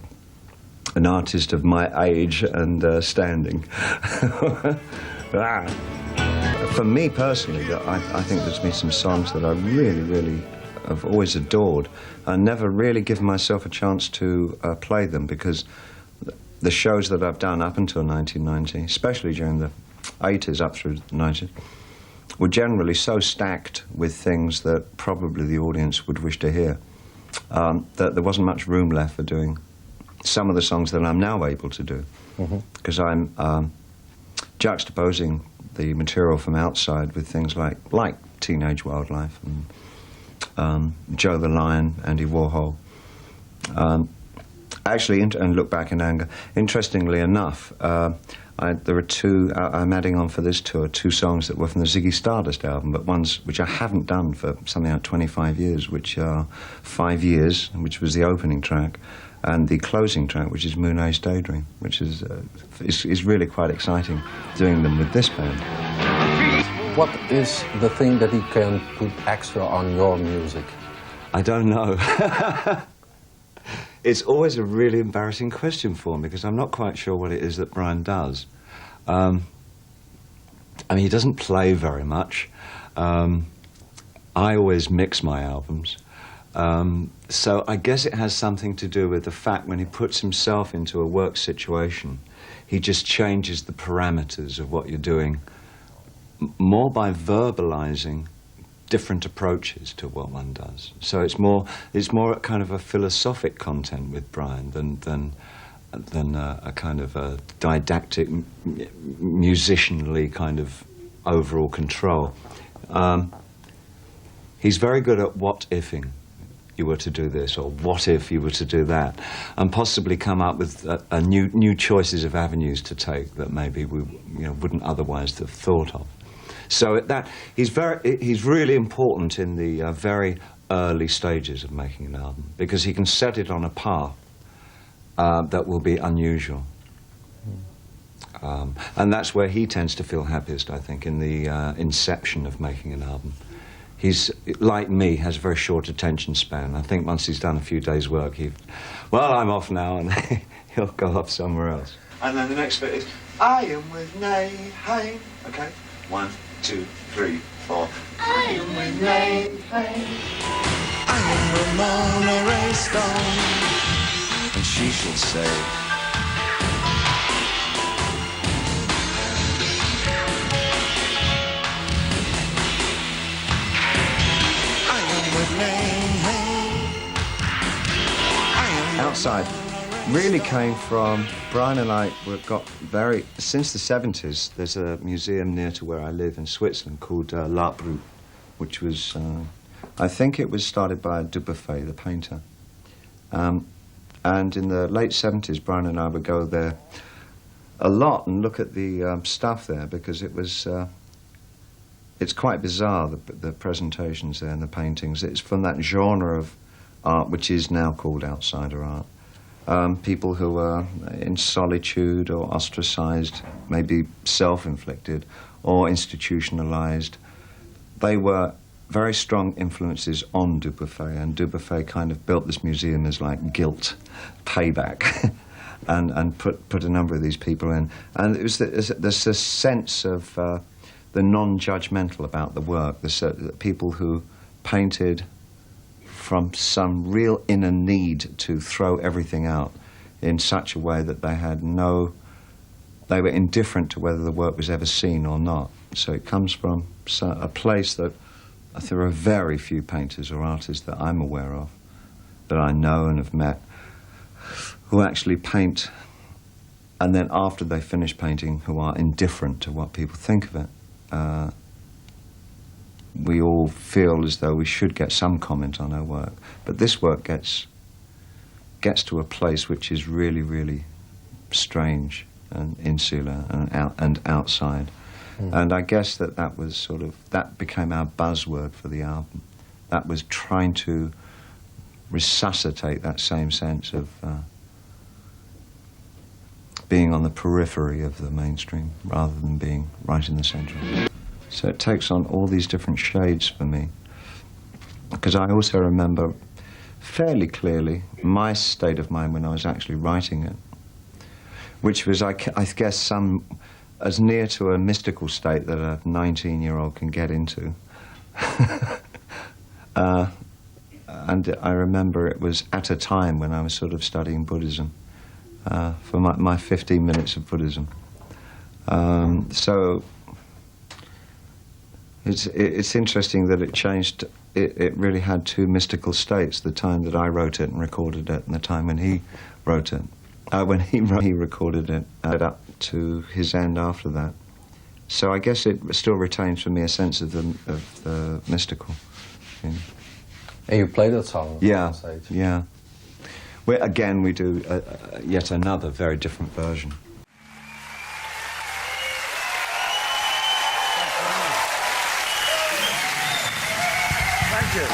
an artist of my age and standing. For me personally, I think there's been some songs that I really have always adored. I never really given myself a chance to play them, because the shows that I've done up until 1990, especially during the 80s up through the 90s, were generally so stacked with things that probably the audience would wish to hear, that there wasn't much room left for doing some of the songs that I'm now able to do, because I'm juxtaposing the material from outside with things like Teenage Wildlife and Joe the Lion, Andy Warhol. Actually, and Look Back in Anger. Interestingly enough, there are two, I'm adding on for this tour, 2 songs that were from the Ziggy Stardust album, but ones which I haven't done for something like 25 years, which are 5 Years, which was the opening track, and the closing track, which is Moon Age Daydream, which is really quite exciting, doing them with this band. What is the thing that he can put extra on your music? I don't know. It's always a really embarrassing question for me, because I'm not quite sure what it is that Brian does. I mean, he doesn't play very much. I always mix my albums. So I guess it has something to do with the fact when he puts himself into a work situation, he just changes the parameters of what you're doing more by verbalizing different approaches to what one does. So it's more kind of a philosophic content with Brian than a kind of a didactic, musicianly kind of overall control. He's very good at what-ifing. You were to do this, or what if you were to do that, and possibly come up with new choices of avenues to take that maybe we wouldn't otherwise have thought of. So he's really important in the very early stages of making an album, because he can set it on a path that will be unusual. And that's where he tends to feel happiest, I think, in the inception of making an album. He's, like me, has a very short attention span. I think once he's done a few days' work, well, I'm off now, and he'll go off somewhere else. And then the next bit is, I am with Nay, hey. Okay, 1, 2, 3, 4. I am with Nay, hey. I am Ramona Ray Stone, and she shall say, Outside really came from Brian and I since the 70s. There's a museum near to where I live in Switzerland called L'Art Brut, which was I think it was started by Dubuffet, the painter, and in the late 70s Brian and I would go there a lot and look at the stuff there, because it's quite bizarre, the presentations there and the paintings. It's from that genre of art which is now called outsider art. People who are in solitude or ostracized, maybe self-inflicted or institutionalized. They were very strong influences on Dubuffet, and Dubuffet kind of built this museum as like guilt, payback, and put a number of these people in. And it was there's a sense of the non-judgmental about the work. There's people who painted from some real inner need to throw everything out in such a way that they had no they were indifferent to whether the work was ever seen or not. So it comes from a place that there are very few painters or artists that I'm aware of, that I know and have met, who actually paint, and then after they finish painting, who are indifferent to what people think of it. We all feel as though we should get some comment on our work, but this work gets to a place which is really, really strange and insular and outside. And I guess that was sort of, that became our buzzword for the album. That was trying to resuscitate that same sense of being on the periphery of the mainstream rather than being right in the centre. So it takes on all these different shades for me. Because I also remember fairly clearly my state of mind when I was actually writing it, which was, I guess, as near to a mystical state that a 19-year-old can get into. And I remember it was at a time when I was sort of studying Buddhism, for my 15 minutes of Buddhism. So it's interesting that it changed. It really had two mystical states: the time that I wrote it and recorded it, and the time when he wrote it. When he recorded it, up to his end after that. So I guess it still retains for me a sense of the mystical. You know. And you play that song yeah, on stage? Yeah. Again, we do yet another very different version. Thank you.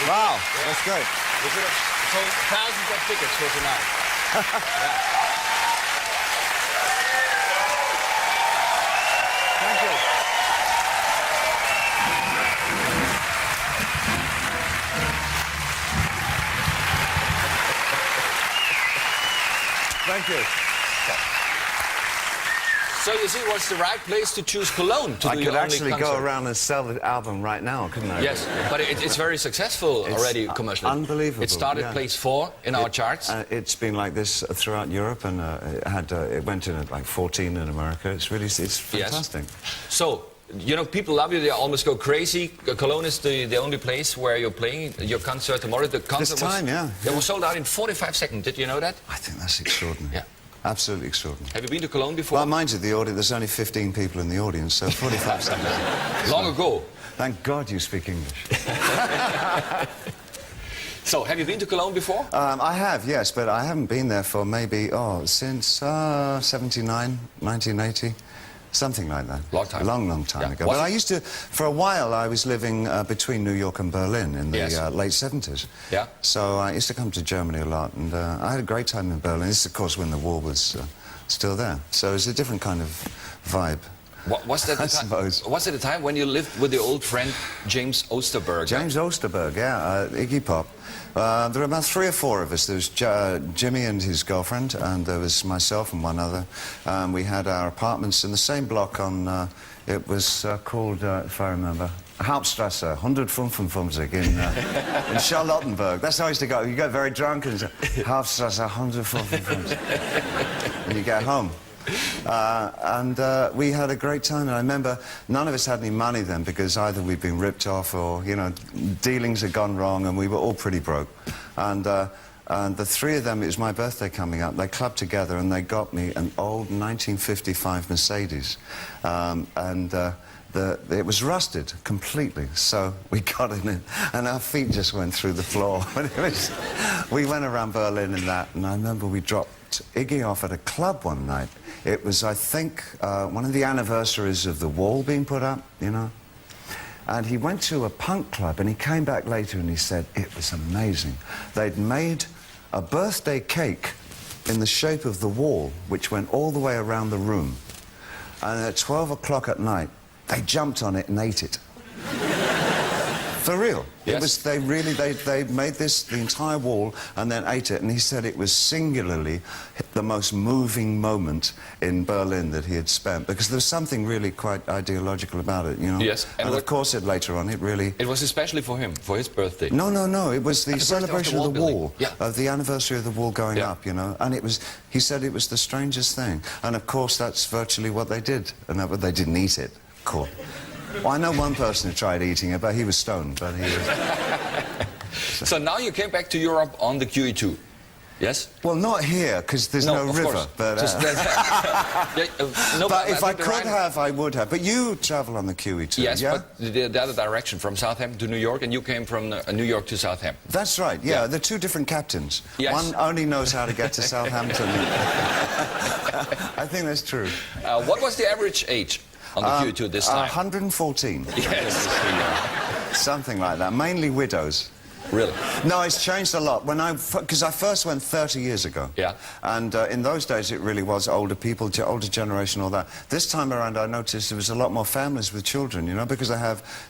Wow, that's great. We could have sold thousands of tickets for tonight. Yeah. Thank you. Thank you. So you see, what's the right place to choose Cologne to do your only concert? I could actually go around and sell the album right now, couldn't I? Yes, but it's very successful already commercially. Unbelievable. It started place 4 in our charts. It's been like this throughout Europe, and it went in at like 14 in America. It's fantastic. Yes. So, you know, people love you. They almost go crazy. Cologne is the only place where you're playing your concert tomorrow. The concert it was sold out in 45 seconds. Did you know that? I think that's extraordinary. Yeah. Absolutely extraordinary. Have you been to Cologne before? Well, mind you, the audience, there's only 15 people in the audience, so 45 seconds. Long ago. Thank God you speak English. So, have you been to Cologne before? I have, yes, but I haven't been there for maybe, since 79, 1980. Something like that. Long time. Long time ago. But I used to, for a while, I was living between New York and Berlin in the late 70s. Yeah. So I used to come to Germany a lot, and I had a great time in Berlin. This is, of course, when the wall was still there. So it's a different kind of vibe. Was that the time when you lived with the old friend James Osterberg? James Osterberg, yeah, Iggy Pop. There were about 3 or 4 of us. There was Jimmy and his girlfriend, and there was myself and one other. We had our apartments in the same block on, it was called, if I remember, Hauptstrasse, 155 in Charlottenburg. That's how I used to go. You get very drunk and Hauptstrasse, 155. And you get home. We had a great time, and I remember none of us had any money then because either we'd been ripped off or, you know, dealings had gone wrong, and we were all pretty broke. And the 3 of them, it was my birthday coming up, they clubbed together and they got me an old 1955 Mercedes. It was rusted completely, so we got in it, and our feet just went through the floor. We went around Berlin in that, and I remember we dropped Iggy off at a club one night. It was, I think, one of the anniversaries of the wall being put up, you know. And he went to a punk club, and he came back later and he said, it was amazing. They'd made a birthday cake in the shape of the wall, which went all the way around the room. And at 12 o'clock at night, they jumped on it and ate it. For real. Yes. It was, they made this, the entire wall, and then ate it, and he said it was singularly the most moving moment in Berlin that he had spent, because there was something really quite ideological about it, you know? Yes. And of course, later on, it really... It was especially for him, for his birthday. No, it was the celebration of the wall, yeah. of the anniversary of the wall going Yeah. up, you know, and it was, he said it was the strangest thing, and of course, that's virtually what they did, and that, they didn't eat it, of course. Well, I know one person who tried eating it, but he was stoned, but he was... So now you came back to Europe on the QE2, yes? Well, not here, because there's no of river, course. but... Just but if I could have, I would have. But you travel on the QE2, yes, yeah? but the other direction, from Southampton to New York, and you came from New York to Southampton. That's right, yeah. They're two different captains. Yes. One only knows how to get to Southampton. I think that's true. What was the average age on the QE2 this time? 114. Yes. Something like that. Mainly widows. Really? No, it's changed a lot. Because I first went 30 years ago. Yeah. And in those days, it really was older people, older generation, all that. This time around, I noticed there was a lot more families with children, you know, because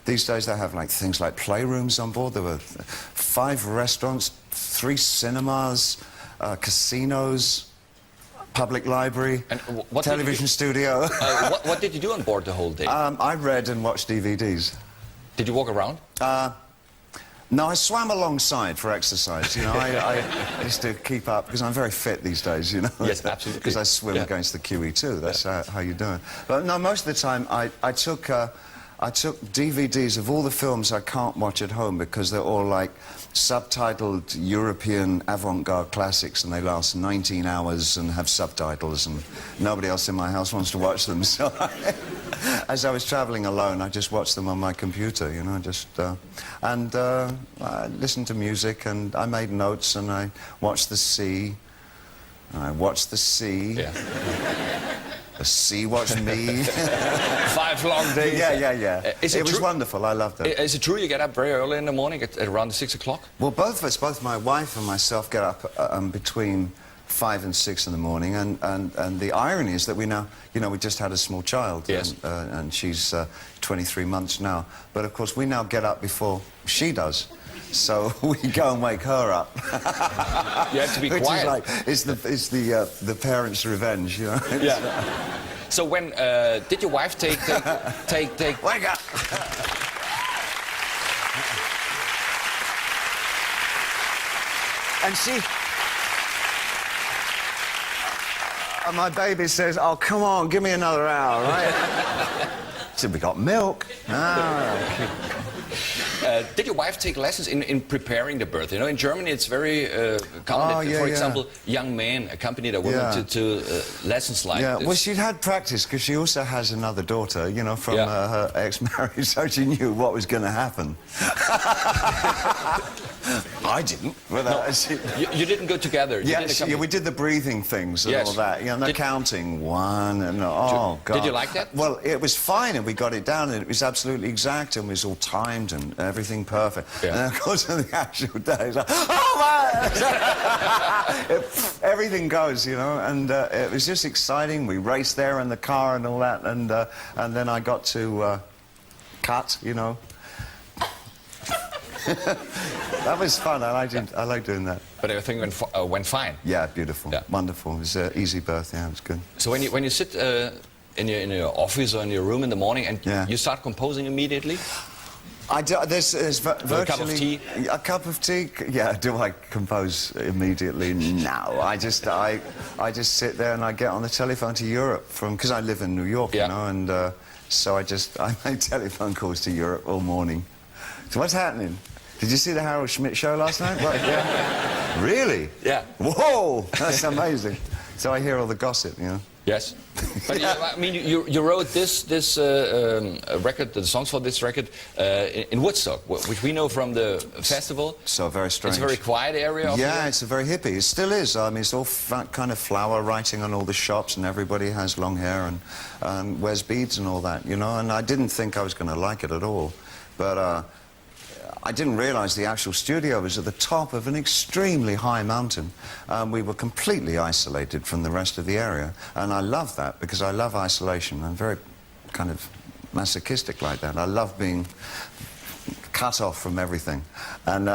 these days they have like things like playrooms on board. There were 5 restaurants, 3 cinemas, casinos, public library, and television studio. What did you do on board the whole day? I read and watched DVDs. Did you walk around? No, I swam alongside for exercise. You know, I used to keep up because I'm very fit these days. You know. Yes, absolutely. Because I swim against the QE2. That's how you do it. But no, most of the time I took DVDs of all the films I can't watch at home because they're all like subtitled European avant-garde classics, and they last 19 hours and have subtitles, and nobody else in my house wants to watch them. So as I was traveling alone, I just watched them on my computer, you know, I listened to music, and I made notes, and I watched the sea, and I watched the sea. Yeah. The sea watched me. 5 long days. Yeah. It was wonderful. I loved it. Is it true you get up very early in the morning at around 6 o'clock? Well, both of us, both my wife and myself, get up between 5 and 6 in the morning, and the irony is that we now, you know, we just had a small child, yes. and she's 23 months now, but of course we now get up before she does. So we go and wake her up. You have to be Which quiet. Is like, it's the parents' revenge, you know. Yeah. So when did your wife take Wake up! And my baby says, "Oh, come on, give me another hour, right?" She said, "We got milk." Did your wife take lessons in preparing the birth? You know, in Germany it's very common that, for example, young men accompany their women to lessons like this. Well, she'd had practice because she also has another daughter, you know, from her ex-marriage, so she knew what was going to happen. I didn't. You didn't go together? We did the breathing things and all that, you know, the counting 1 and God. Did you like that? Well, it was fine, and we got it down, and it was absolutely exact, and it was all timed and everything perfect. Yeah. And then, of course, on the actual day, it's like, oh, man! Everything goes, you know, and it was just exciting. We raced there in the car and all that, and then I got to cut, you know. That was fun. I like doing that. But everything went fine. Yeah, beautiful, wonderful. It was an easy birth. Yeah, it was good. So when you sit in your office or in your room in the morning and you start composing immediately? I do. There's virtually a cup of tea. A cup of tea. Yeah. Do I compose immediately? No. I just sit there and I get on the telephone to Europe because I live in New York, you know, and so I make telephone calls to Europe all morning. So what's happening? Did you see the Harold Schmidt show last night? What? Yeah. Really? Yeah. Whoa, that's amazing. So I hear all the gossip, you know. Yes. But I mean, you wrote this record, the songs for this record, in Woodstock, which we know from the festival. So very strange. It's a very quiet area. Yeah, it's a very hippie. It still is. I mean, it's all kind of flower writing on all the shops, and everybody has long hair and wears beads and all that, you know. And I didn't think I was going to like it at all, but. I didn't realise the actual studio was at the top of an extremely high mountain. We were completely isolated from the rest of the area, and I love that because I love isolation. I'm very kind of masochistic like that. I love being cut off from everything. And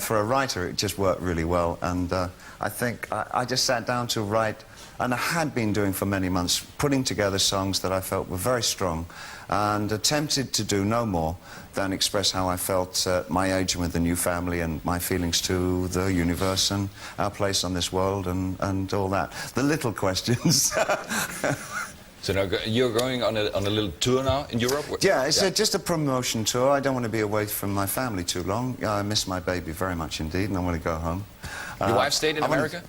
for a writer, it just worked really well. And I think I just sat down to write, and I had been doing for many months, putting together songs that I felt were very strong, and attempted to do no more than express how I felt at my age and with the new family, and my feelings to the universe and our place on this world, and all that. The little questions. So now you're going on a little tour now in Europe? Yeah, it's just a promotion tour. I don't want to be away from my family too long. I miss my baby very much indeed, and I want to go home. Your wife stayed in America?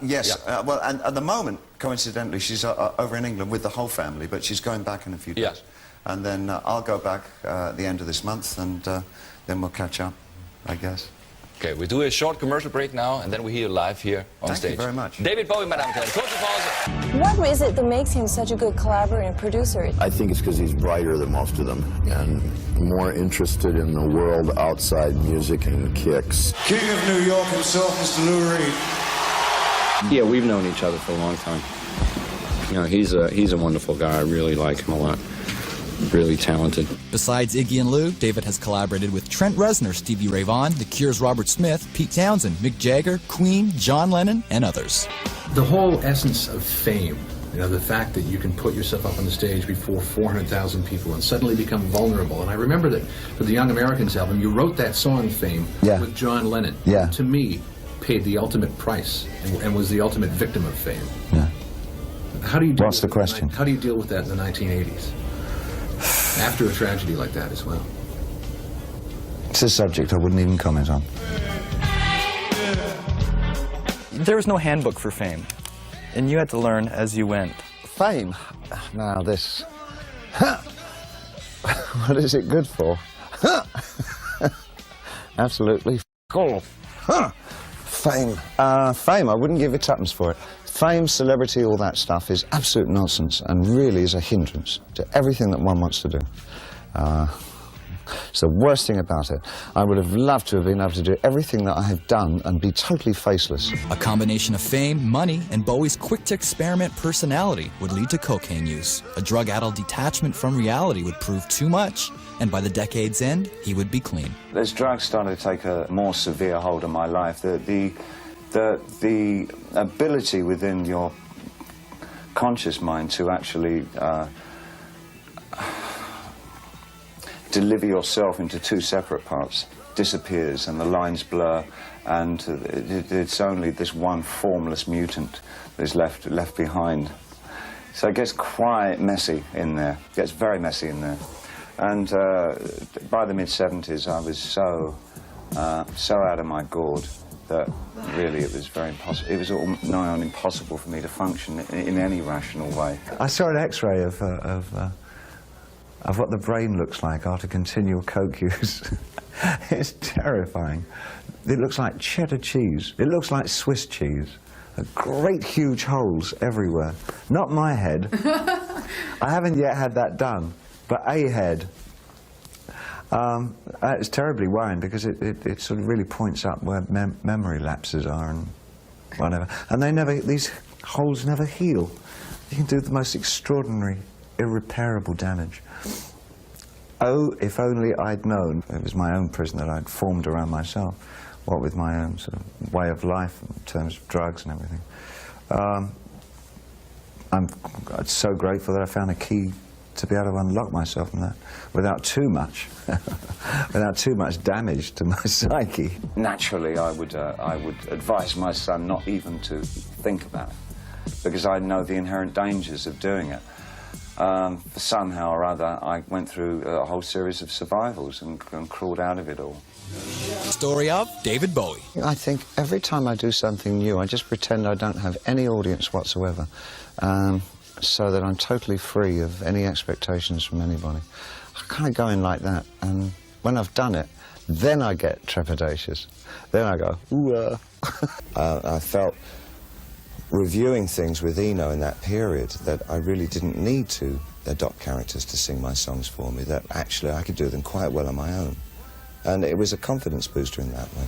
Yes. Yeah. Well, and at the moment, coincidentally, she's over in England with the whole family, but she's going back in a few days. Yeah. And then I'll go back at the end of this month, and then we'll catch up, I guess. Okay, we do a short commercial break now, and then we hear you live here on stage. Thank you very much. David Bowie, Madame Karen. Kurze Pause. What is it that makes him such a good collaborator and producer? I think it's because he's brighter than most of them and more interested in the world outside music and kicks. King of New York himself, Mr. Lou Reed. Yeah, we've known each other for a long time. You know, he's a wonderful guy. I really like him a lot. Really talented. Besides Iggy and Lou, David has collaborated with Trent Reznor, Stevie Ray Vaughan, The Cure's Robert Smith, Pete Townsend, Mick Jagger, Queen, John Lennon, and others. The whole essence of fame, you know, the fact that you can put yourself up on the stage before 400,000 people and suddenly become vulnerable. And I remember that for the Young Americans album, you wrote that song Fame with John Lennon. Yeah. To me, paid the ultimate price and was the ultimate victim of fame. Yeah. How do you deal What's the question? How do you deal with that in the 1980s? After a tragedy like that as well. It's a subject I wouldn't even comment on. There was no handbook for fame, and you had to learn as you went. Fame? Now this. What is it good for? Absolutely cool. Fame. Fame, I wouldn't give it tuppence for it. Fame, celebrity, all that stuff is absolute nonsense and really is a hindrance to everything that one wants to do. It's the worst thing about it. I would have loved to have been able to do everything that I have done and be totally faceless. A combination of fame, money, and Bowie's quick-to-experiment personality would lead to cocaine use. A drug-addled detachment from reality would prove too much, and by the decade's end, he would be clean. As drugs started to take a more severe hold on my life, the ability within your conscious mind to actually deliver yourself into two separate parts disappears, and the lines blur, and it's only this one formless mutant that is left behind. So it gets quite messy in there. It gets very messy in there. And by the mid-70s, I was so out of my gourd that really it was very impossible. It was nigh on impossible for me to function in any rational way. I saw an X-ray of what the brain looks like after continual coke use. It's terrifying. It looks like cheddar cheese. It looks like Swiss cheese. Great huge holes everywhere. Not my head. I haven't yet had that done, but a head. It's terribly worrying because it sort of really points up where memory lapses are and whatever. And these holes never heal. You can do the most extraordinary, irreparable damage. Oh, if only I'd known. It was my own prison that I'd formed around myself, what with my own sort of way of life in terms of drugs and everything. I'm so grateful that I found a key to be able to unlock myself from that without too much damage to my psyche. Naturally, I would advise my son not even to think about it, because I know the inherent dangers of doing it. Somehow or other, I went through a whole series of survivals and crawled out of it all. Story of David Bowie. I think every time I do something new, I just pretend I don't have any audience whatsoever, so that I'm totally free of any expectations from anybody. I kind of go in like that, and when I've done it, then I get trepidatious. Then I go, ooh. I felt reviewing things with Eno in that period that I really didn't need to adopt characters to sing my songs for me, that actually I could do them quite well on my own. And it was a confidence booster in that way.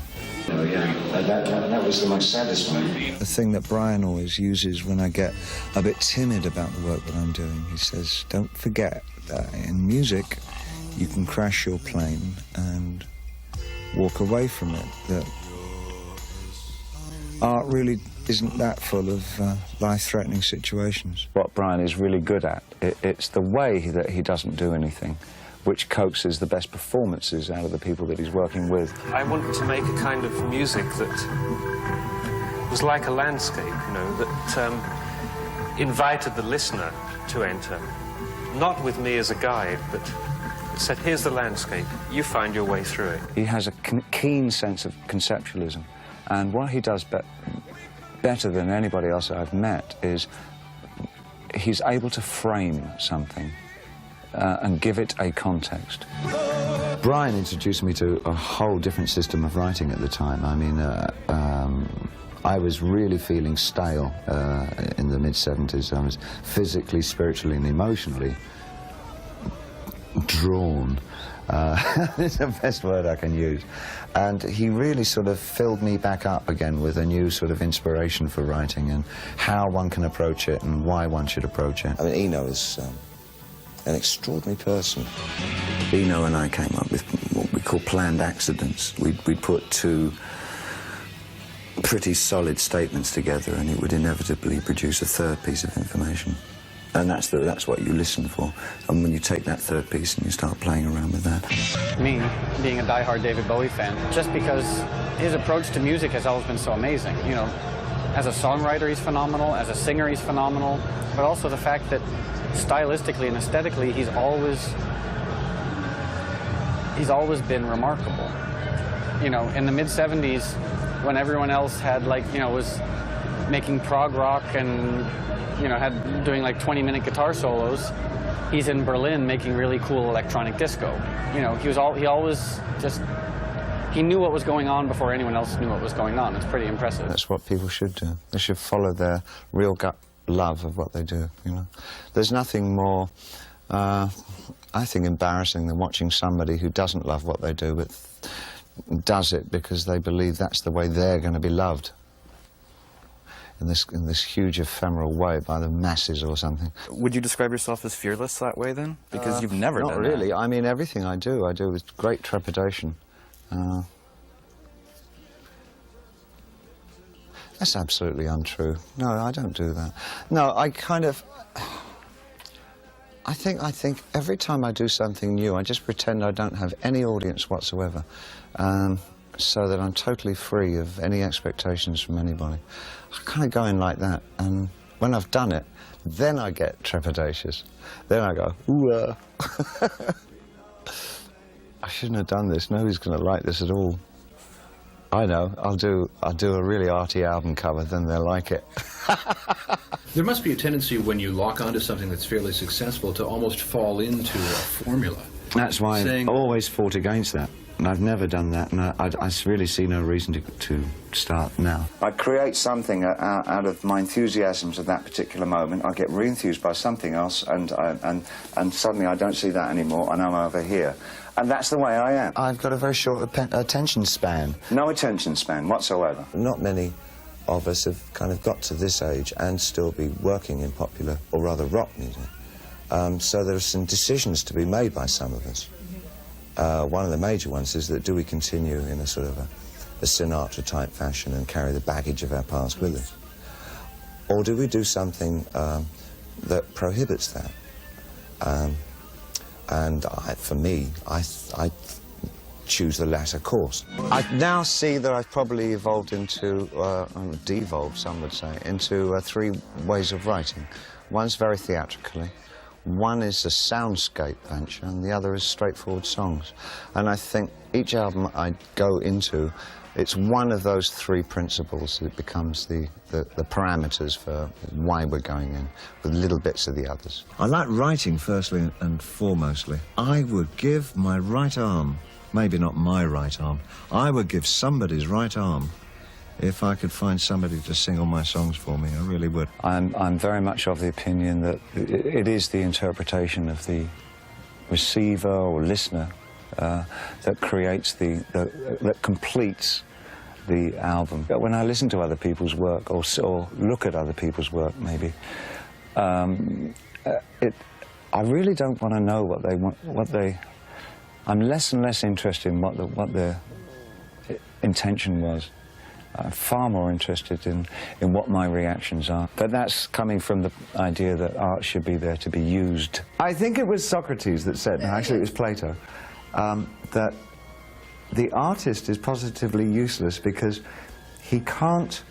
Oh, yeah. That was the most satisfying. The thing that Brian always uses when I get a bit timid about the work that I'm doing, he says, don't forget that in music, you can crash your plane and walk away from it. That art really isn't that full of life-threatening situations. What Brian is really good at, it's the way that he doesn't do anything, which coaxes the best performances out of the people that he's working with. I wanted to make a kind of music that was like a landscape, you know, that invited the listener to enter. Not with me as a guide, but said, here's the landscape, you find your way through it. He has a keen sense of conceptualism, and what he does better than anybody else I've met is he's able to frame something and give it a context. Brian introduced me to a whole different system of writing at the time. I mean, I was really feeling stale in the mid-70s. I was physically, spiritually and emotionally drawn. It's the best word I can use. And he really sort of filled me back up again with a new sort of inspiration for writing and how one can approach it and why one should approach it. I mean, Eno is an extraordinary person. Eno and I came up with what we call planned accidents. We'd put two pretty solid statements together and it would inevitably produce a third piece of information. And that's what you listen for. And when you take that third piece and you start playing around with that. Me, being a diehard David Bowie fan, just because his approach to music has always been so amazing. You know, as a songwriter, he's phenomenal. As a singer, he's phenomenal. But also the fact that stylistically and aesthetically, he's always been remarkable. You know, in the mid-70s, when everyone else had, like, you know, was making prog rock and, you know, doing like 20-minute guitar solos, he's in Berlin making really cool electronic disco. You know, he knew what was going on before anyone else knew what was going on. It's pretty impressive. That's what people should do. They should follow their real gut love of what they do, you know. There's nothing more, I think, embarrassing than watching somebody who doesn't love what they do, but does it because they believe that's the way they're going to be loved. In this huge ephemeral way by the masses or something. Would you describe yourself as fearless that way then? Because you've never done that. Not really. I mean, everything I do with great trepidation. That's absolutely untrue. No, I don't do that. No, I think every time I do something new, I just pretend I don't have any audience whatsoever. So that I'm totally free of any expectations from anybody. I kind of go in like that, and when I've done it, then I get trepidatious. Then I go, ooh, I shouldn't have done this. Nobody's going to like this at all. I know, I'll do a really arty album cover, then they'll like it. There must be a tendency when you lock onto something that's fairly successful to almost fall into a formula. That's why I've always fought against that. And I've never done that, and I really see no reason to start now. I create something out of my enthusiasms at that particular moment. I get re-enthused by something else, and suddenly I don't see that anymore, and I'm over here. And that's the way I am. I've got a very short attention span. No attention span whatsoever. Not many of us have kind of got to this age and still be working in popular, or rather rock music. So there are some decisions to be made by some of us. One of the major ones is that do we continue in a sort of a Sinatra-type fashion and carry the baggage of our past with us? Or do we do something that prohibits that? For me, I choose the latter course. I now see that I've probably evolved into, devolved, some would say, into three ways of writing. One's very theatrically. One is a soundscape venture, and the other is straightforward songs. And I think each album I go into, it's one of those three principles that becomes the parameters for why we're going in, with little bits of the others. I like writing, firstly and foremostly. I would give my right arm, maybe not my right arm, I would give somebody's right arm if I could find somebody to sing all my songs for me. I really would. I'm very much of the opinion that it is the interpretation of the receiver or listener that creates that completes the album. But when I listen to other people's work or look at other people's work, maybe, I really don't want to know what they want, I'm less and less interested in what the intention was. I'm far more interested in what my reactions are. But that's coming from the idea that art should be there to be used. I think it was Socrates that said, actually it was Plato, that the artist is positively useless because he can't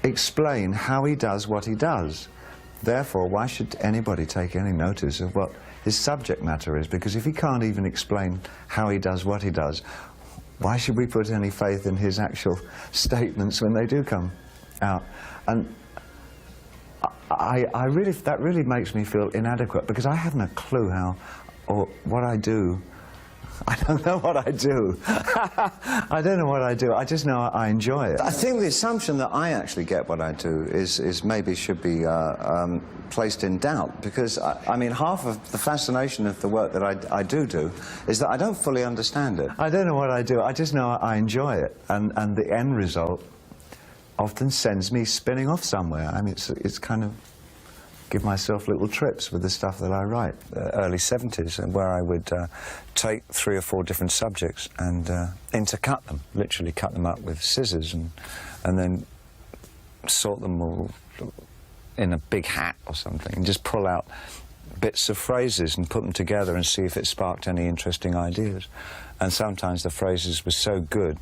explain how he does what he does. Therefore, why should anybody take any notice of what his subject matter is? Because if he can't even explain how he does what he does, why should we put any faith in his actual statements when they do come out? And that really makes me feel inadequate, because I haven't a clue how or what I do. I don't know what I do. I don't know what I do. I just know I enjoy it. I think the assumption that I actually get what I do is maybe should be placed in doubt, because I mean, half of the fascination of the work that I do is that I don't fully understand it. I don't know what I do. I just know I enjoy it, and the end result often sends me spinning off somewhere. I mean, it's kind of give myself little trips with the stuff that I write. Early 70s, where I would take 3 or 4 different subjects and intercut them, literally cut them up with scissors, and then sort them all in a big hat or something, and just pull out bits of phrases and put them together and see if it sparked any interesting ideas. And sometimes the phrases were so good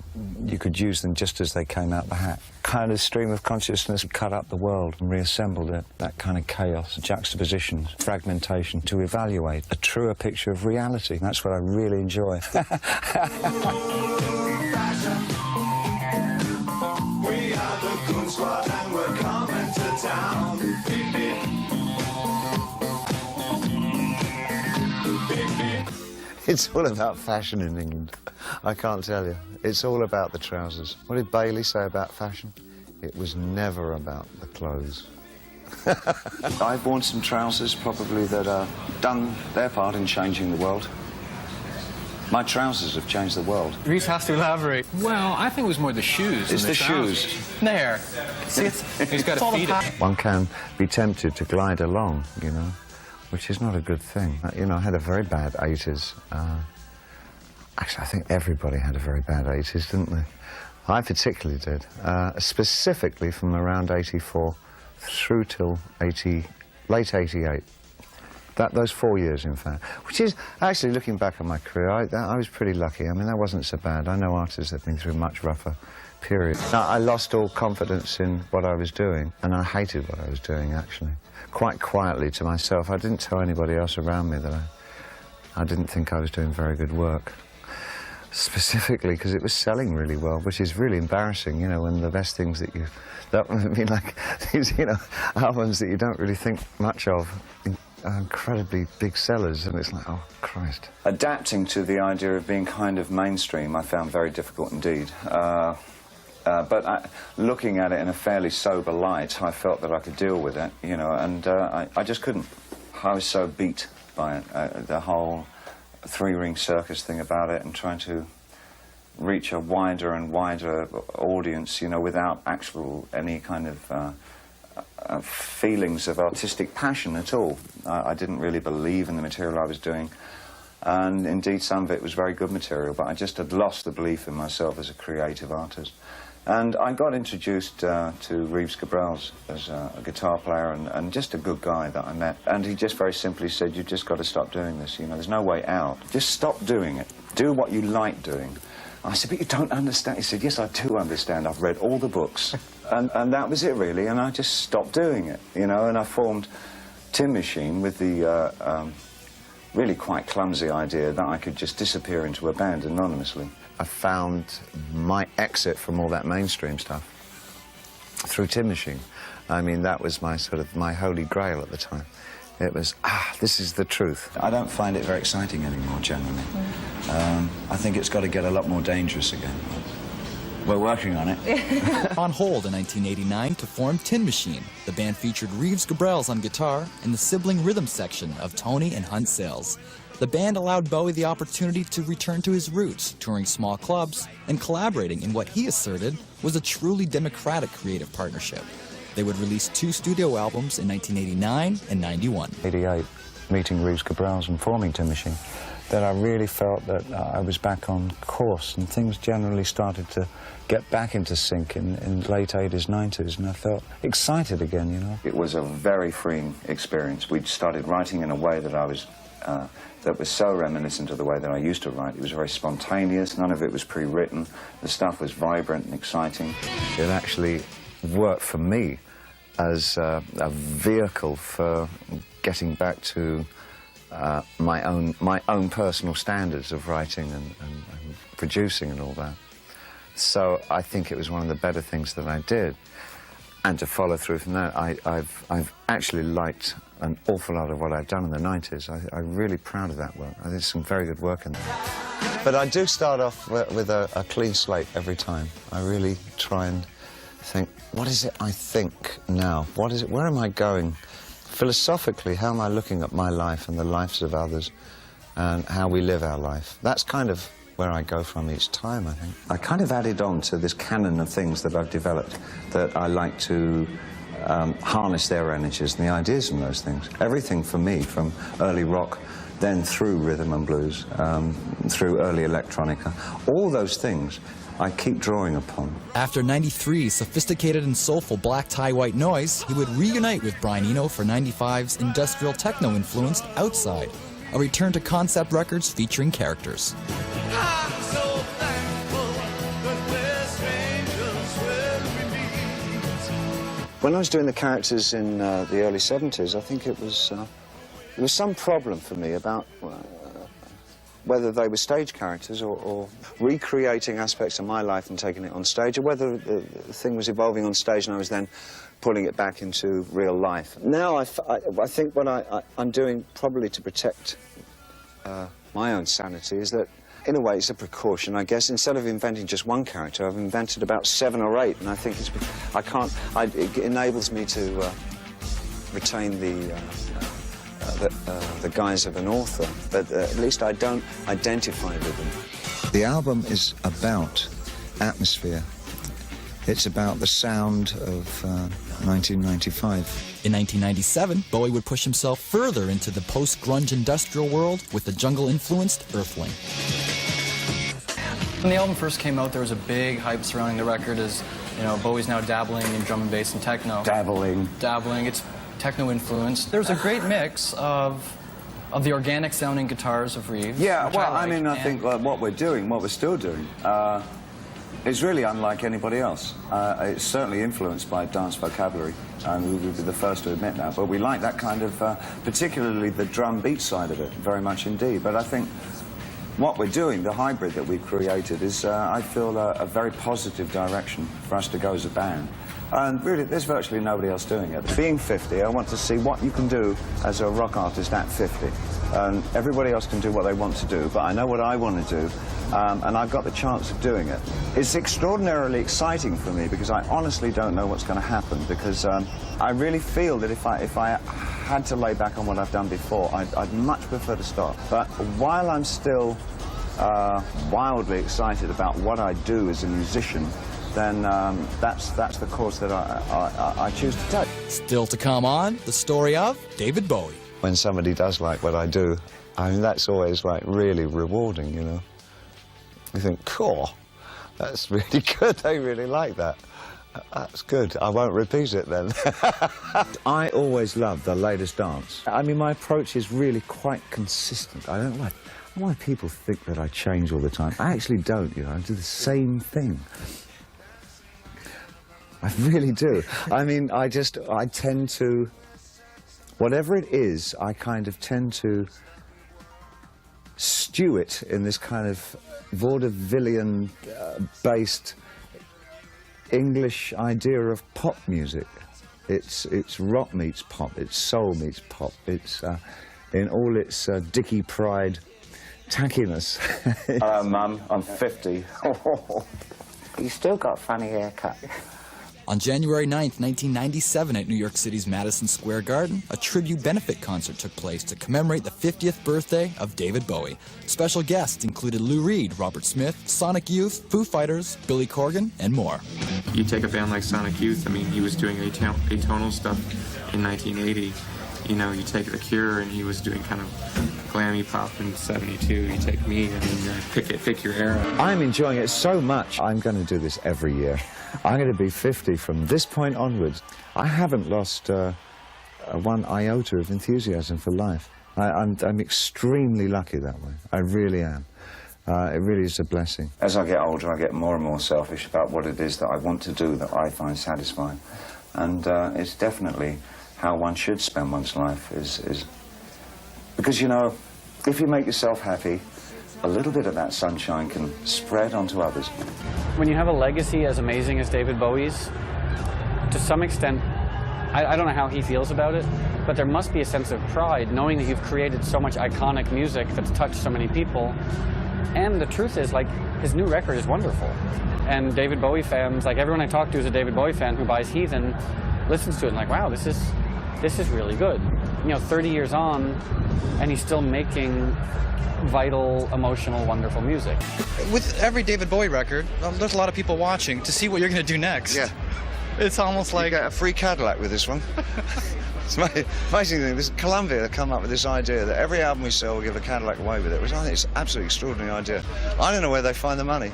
you could use them just as they came out the hat. Kind of stream of consciousness cut up the world and reassembled it. That kind of chaos, juxtapositions, fragmentation, to evaluate a truer picture of reality. That's what I really enjoy. We are the Goon Squad and we're coming to town. Beep, beep. Beep, beep. It's all about fashion in England. I can't tell you. It's all about the trousers. What did Bailey say about fashion? It was never about the clothes. I've worn some trousers probably that have done their part in changing the world. My trousers have changed the world. Reese has to elaborate. Well, I think it was more the shoes. It's the shoes. There. See, he's got to feed it. One can be tempted to glide along, you know, which is not a good thing. You know, I had a very bad 80s. Actually, I think everybody had a very bad 80s, didn't they? I particularly did. Specifically from around 84 through till late 88. Those 4 years, in fact. Which is, actually, looking back on my career, I was pretty lucky. I mean, that wasn't so bad. I know artists that have been through a much rougher period. I lost all confidence in what I was doing, and I hated what I was doing, actually. Quite quietly to myself. I didn't tell anybody else around me that I didn't think I was doing very good work. Specifically because it was selling really well, which is really embarrassing, you know, when the best things that I mean, like these, you know, albums that you don't really think much of are incredibly big sellers, and it's like, oh, Christ. Adapting to the idea of being kind of mainstream I found very difficult indeed. But looking at it in a fairly sober light, I felt that I could deal with it, you know, and I just couldn't. I was so beat by it, the whole 3-ring circus thing about it, and trying to reach a wider and wider audience, you know, without any kind of feelings of artistic passion at all. I didn't really believe in the material I was doing, and indeed some of it was very good material, but I just had lost the belief in myself as a creative artist. And I got introduced to Reeves Gabrels as a guitar player and just a good guy that I met. And he just very simply said, you've just got to stop doing this, you know, there's no way out. Just stop doing it. Do what you like doing. I said, but you don't understand. He said, yes, I do understand. I've read all the books. and that was it, really, and I just stopped doing it, you know, and I formed Tin Machine with the really quite clumsy idea that I could just disappear into a band anonymously. I found my exit from all that mainstream stuff through Tin Machine. I mean, that was my holy grail at the time. It was, this is the truth. I don't find it very exciting anymore, generally. I think it's got to get a lot more dangerous again. We're working on it. On hold in 1989 to form Tin Machine. The band featured Reeves Gabrels on guitar and the sibling rhythm section of Tony and Hunt Sales. The band allowed Bowie the opportunity to return to his roots, touring small clubs and collaborating in what he asserted was a truly democratic creative partnership. They would release 2 studio albums in 1989 and 91. 88, meeting Reeves Gabrels and forming Tin Machine. that I really felt that I was back on course, and things generally started to get back into sync in late 80s, 90s, and I felt excited again, you know. It was a very freeing experience. We'd started writing in a way that I was that was so reminiscent of the way that I used to write. It was very spontaneous, none of it was pre-written. The stuff was vibrant and exciting. It actually worked for me as a vehicle for getting back to my own personal standards of writing and producing and all that. So I think it was one of the better things that I did. And to follow through from that, I've actually liked an awful lot of what I've done in the 90s. I'm really proud of that work. I did some very good work in that. But I do start off with a clean slate every time. I really try and think, what is it I think now? What is it, where am I going? Philosophically, how am I looking at my life and the lives of others and how we live our life? That's kind of where I go from each time, I think. I kind of added on to this canon of things that I've developed that I like to harness their energies and the ideas from those things. Everything for me, from early rock, then through rhythm and blues, through early electronica, all those things I keep drawing upon. After 93's sophisticated and soulful Black Tie White Noise, he would reunite with Brian Eno for 95's industrial techno-influenced Outside, a return to concept records featuring characters. When I was doing the characters in the early 70s, I think it was some problem for me about whether they were stage characters or recreating aspects of my life and taking it on stage, or whether the thing was evolving on stage and I was then pulling it back into real life. Now I think what I'm doing probably to protect my own sanity is that, in a way, it's a precaution, I guess. Instead of inventing just one character, I've invented about 7 or 8, and I think it enables me to retain the guise of an author, but at least I don't identify with them. The album is about atmosphere. It's about the sound of 1995. In 1997, Bowie would push himself further into the post-grunge industrial world with the jungle-influenced Earthling. When the album first came out, there was a big hype surrounding the record as, you know, Bowie's now dabbling in drum and bass and techno. Dabbling. It's techno-influenced. There's a great mix of the organic-sounding guitars of Reeves. Yeah, well, I mean, I think what we're doing, what we're still doing, is really unlike anybody else. It's certainly influenced by dance vocabulary, and we would be the first to admit that, but we like that kind of, particularly the drum beat side of it, very much indeed. But I think what we're doing, the hybrid that we've created, is, I feel, a very positive direction for us to go as a band. And really, there's virtually nobody else doing it. Being 50, I want to see what you can do as a rock artist at 50. And everybody else can do what they want to do, but I know what I want to do, and I've got the chance of doing it. It's extraordinarily exciting for me because I honestly don't know what's going to happen, because I really feel that if I had to lay back on what I've done before, I'd much prefer to stop. But while I'm still wildly excited about what I do as a musician, then that's the course that I choose to take. Still to come on, the story of David Bowie. When somebody does like what I do, I mean, that's always, like, really rewarding, you know. You think, cool, that's really good, they really like that. That's good, I won't repeat it then. I always love the latest dance. I mean, my approach is really quite consistent. I don't like why people think that I change all the time. I actually don't, you know, I do the same thing. I really do. I mean, I tend to, whatever it is, I kind of tend to stew it in this kind of vaudevillian-based English idea of pop music. It's rock meets pop, it's soul meets pop, it's in all its Dickie Pride tackiness. Hello, Mum, I'm 50. You still got a funny haircut. On January 9th, 1997, at New York City's Madison Square Garden, a tribute benefit concert took place to commemorate the 50th birthday of David Bowie. Special guests included Lou Reed, Robert Smith, Sonic Youth, Foo Fighters, Billy Corgan, and more. You take a band like Sonic Youth, I mean, he was doing atonal stuff in 1980, You know, you take The Cure, and he was doing kind of glammy pop in '72. You take me, and pick your era. I'm enjoying it so much. I'm going to do this every year. I'm going to be 50 from this point onwards. I haven't lost one iota of enthusiasm for life. I'm extremely lucky that way. I really am. It really is a blessing. As I get older, I get more and more selfish about what it is that I want to do that I find satisfying. And it's definitely how one should spend one's life, is because, you know, if you make yourself happy, a little bit of that sunshine can spread onto others. When you have a legacy as amazing as David Bowie's, to some extent, I don't know how he feels about it, but there must be a sense of pride knowing that you've created so much iconic music that's touched so many people. And the truth is, like, his new record is wonderful. And David Bowie fans, like everyone I talk to is a David Bowie fan who buys Heathen, listens to it and like, wow, this is really good. You know, 30 years on, and he's still making vital, emotional, wonderful music. With every David Bowie record, there's a lot of people watching to see what you're going to do next. Yeah. It's almost like... You get a free Cadillac with this one. It's an amazing thing. This Columbia have come up with this idea that every album we sell, we'll give a Cadillac away with it, which I think is an absolutely extraordinary idea. I don't know where they find the money.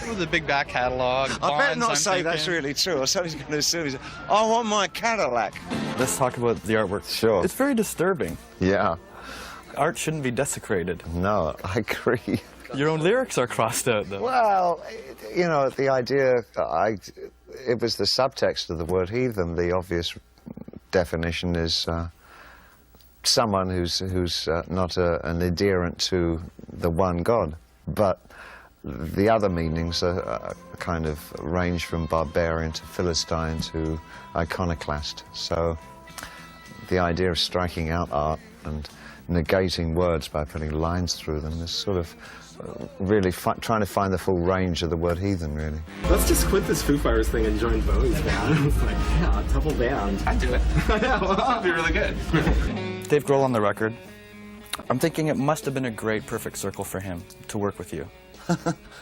With the big back catalogue. I better not say that's really true, or somebody's going to assume he's, I want my Cadillac. Let's talk about the artwork. Sure. It's very disturbing. Yeah. Art shouldn't be desecrated. No, I agree. Your own lyrics are crossed out, though. Well, you know, the idea, it was the subtext of the word heathen. The obvious definition is someone who's not an adherent to the one God. But the other meanings are kind of range from barbarian to Philistine to iconoclast. So the idea of striking out art and negating words by putting lines through them is sort of really trying to find the full range of the word heathen, really. Let's just quit this Foo Fighters thing and join Bowie's band. It's like, yeah, a double band. I'd do it. Yeah, well, that'd be really good. Dave Grohl on the record. I'm thinking it must have been a great perfect circle for him to work with you.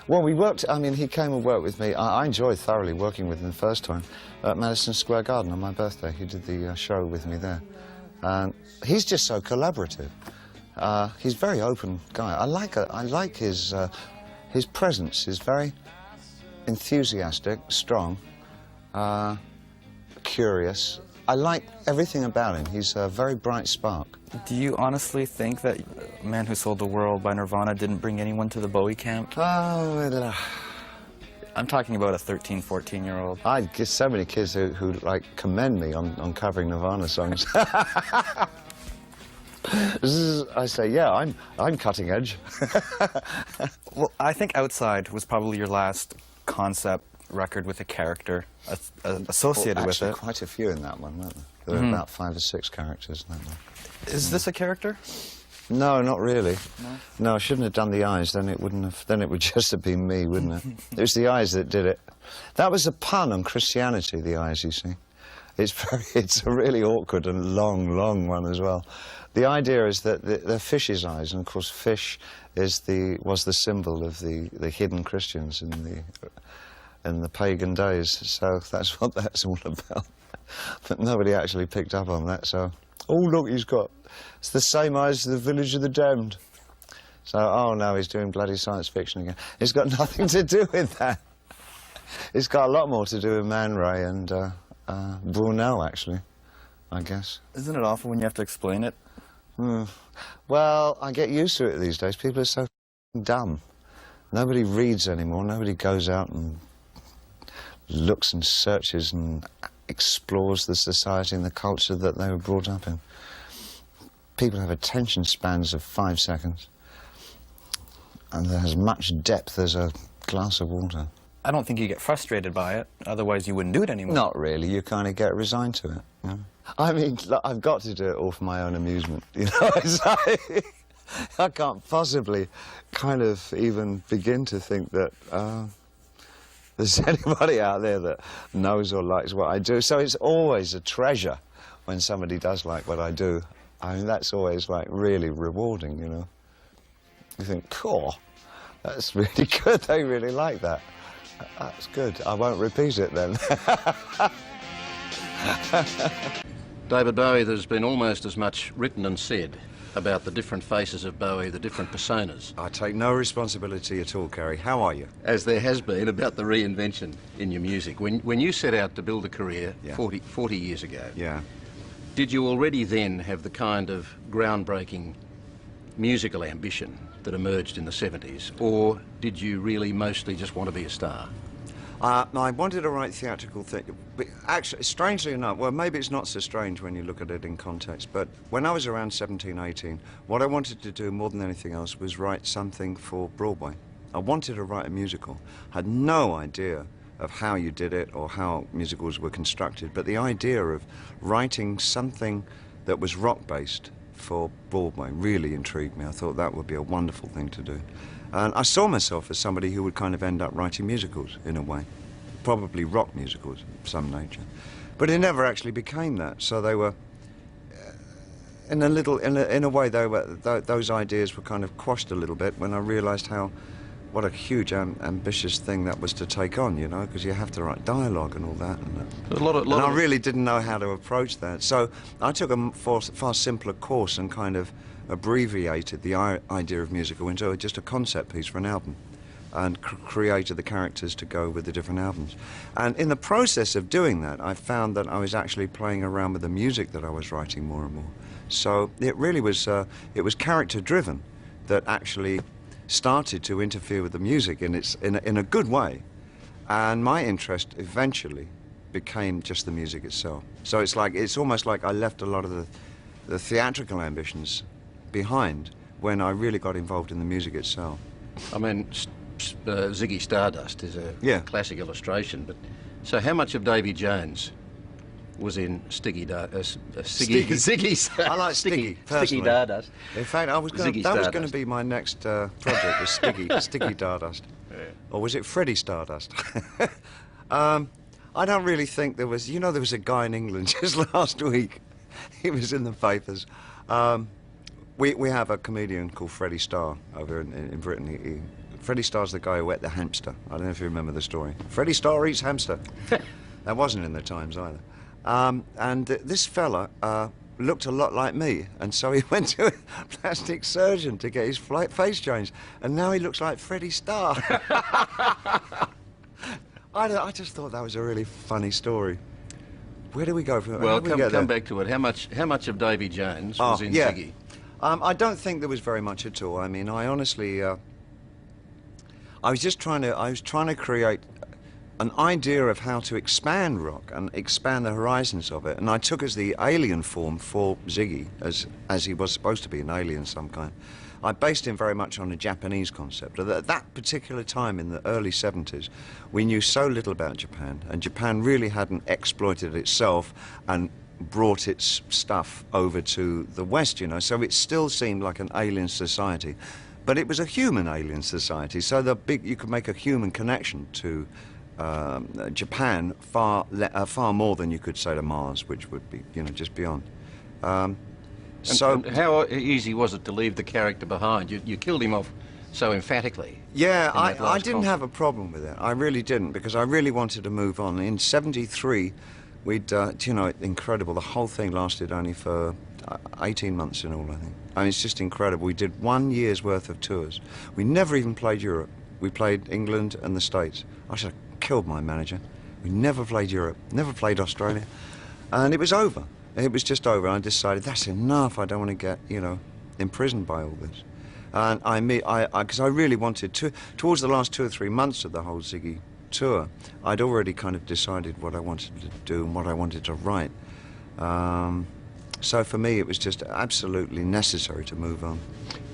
Well, we worked, I mean, he came and worked with me. I enjoyed thoroughly working with him the first time at Madison Square Garden on my birthday. He did the show with me there. And he's just so collaborative. He's a very open guy. I like his presence. He's very enthusiastic, strong, curious. I like everything about him. He's a very bright spark. Do you honestly think that Man Who Sold the World by Nirvana didn't bring anyone to the Bowie camp? Oh, I'm talking about a 13, 14-year-old. I get so many kids who like commend me on covering Nirvana songs. I say, yeah, I'm cutting edge. Well, I think Outside was probably your last concept record with a character associated with it. Quite a few in that one, weren't there? There were about 5 or 6 characters in that one. Is this a character? No, not really. No? No, I shouldn't have done the eyes. Then it wouldn't have. Then it would just have been me, wouldn't it? It was the eyes that did it. That was a pun on Christianity. The eyes, you see. It's a really awkward and long one as well. The idea is that they're fish's eyes, and of course, fish was the symbol of the hidden Christians in the pagan days. So that's what that's all about. But nobody actually picked up on that. So, oh look, it's the same eyes as the Village of the Damned. So, oh no, he's doing bloody science fiction again. It's got nothing to do with that. It's got a lot more to do with Man Ray and Brunel, actually, I guess. Isn't it awful when you have to explain it? Well, I get used to it these days. People are so dumb. Nobody reads anymore. Nobody goes out and looks and searches and explores the society and the culture that they were brought up in. People have attention spans of 5 seconds, and they're as much depth as a glass of water. I don't think you get frustrated by it, otherwise you wouldn't do it anymore. Not really. You kind of get resigned to it. You know? I mean, look, I've got to do it all for my own amusement, you know. I can't possibly kind of even begin to think that there's anybody out there that knows or likes what I do. So it's always a treasure when somebody does like what I do. I mean, that's always, like, really rewarding, you know. You think, cool, that's really good. They really like that. That's good. I won't repeat it then. David Bowie, there's been almost as much written and said about the different faces of Bowie, the different personas. I take no responsibility at all, Kerry. How are you? As there has been about the reinvention in your music. When you set out to build a career 40 years ago, did you already then have the kind of groundbreaking musical ambition that emerged in the 70s, or did you really mostly just want to be a star? I wanted to write theatrical things, but actually, strangely enough, well, maybe it's not so strange when you look at it in context, but when I was around 17, 18, what I wanted to do more than anything else was write something for Broadway. I wanted to write a musical. I had no idea of how you did it or how musicals were constructed, but the idea of writing something that was rock-based for Broadway really intrigued me. I thought that would be a wonderful thing to do. And I saw myself as somebody who would kind of end up writing musicals, in a way. Probably rock musicals of some nature. But it never actually became that. So they were, in a way, they were, those ideas were kind of quashed a little bit when I realised what a huge ambitious thing that was to take on, you know, because you have to write dialogue and all that. And I really didn't know how to approach that. So I took a far simpler course and kind of abbreviated the idea of musical into just a concept piece for an album, and created the characters to go with the different albums. And in the process of doing that, I found that I was actually playing around with the music that I was writing more and more. So it really was, it was character-driven that actually started to interfere with the music in a good way. And my interest eventually became just the music itself. So it's almost like I left a lot of the theatrical ambitions behind when I really got involved in the music itself. I mean, Ziggy Stardust is a classic illustration, but so how much of Davy Jones was in Ziggy Stardust? I like Stiggy, personally. Sticky Stardust. In fact, that was going to be my next project, was Sticky Stardust. Yeah. Or was it Freddie Stardust? I don't really think there was, there was a guy in England just last week. He was in the papers. We have a comedian called Freddie Starr over in Britain. Freddie Starr's the guy who ate the hamster. I don't know if you remember the story. Freddie Starr eats hamster. That wasn't in the Times either. And this fella looked a lot like me, and so he went to a plastic surgeon to get his face changed, and now he looks like Freddie Starr. I just thought that was a really funny story. Where do we go from there? Well, come back to it. How much of Davy Jones was in Ziggy? I don't think there was very much at all. I mean, I honestly, I was trying to create an idea of how to expand rock and expand the horizons of it, and I took as the alien form for Ziggy, as he was supposed to be an alien of some kind. I based him very much on a Japanese concept. At that particular time in the early 70s, we knew so little about Japan, and Japan really hadn't exploited itself and brought its stuff over to the West, so it still seemed like an alien society. But it was a human alien society, so you could make a human connection to Japan far more than you could say to Mars, which would be, just beyond. And how easy was it to leave the character behind? You killed him off so emphatically. Yeah, I didn't have a problem with it. I really didn't, because I really wanted to move on. In '73, we'd, incredible. The whole thing lasted only for 18 months in all, I think. I mean, it's just incredible. We did 1 year's worth of tours. We never even played Europe. We played England and the States. I should have killed my manager. We never played Europe, never played Australia. And it was over. It was just over. I decided, that's enough. I don't want to get, imprisoned by all this. And because I really wanted to, towards the last 2 or 3 months of the whole Ziggy tour, I'd already kind of decided what I wanted to do and what I wanted to write. So for me, it was just absolutely necessary to move on.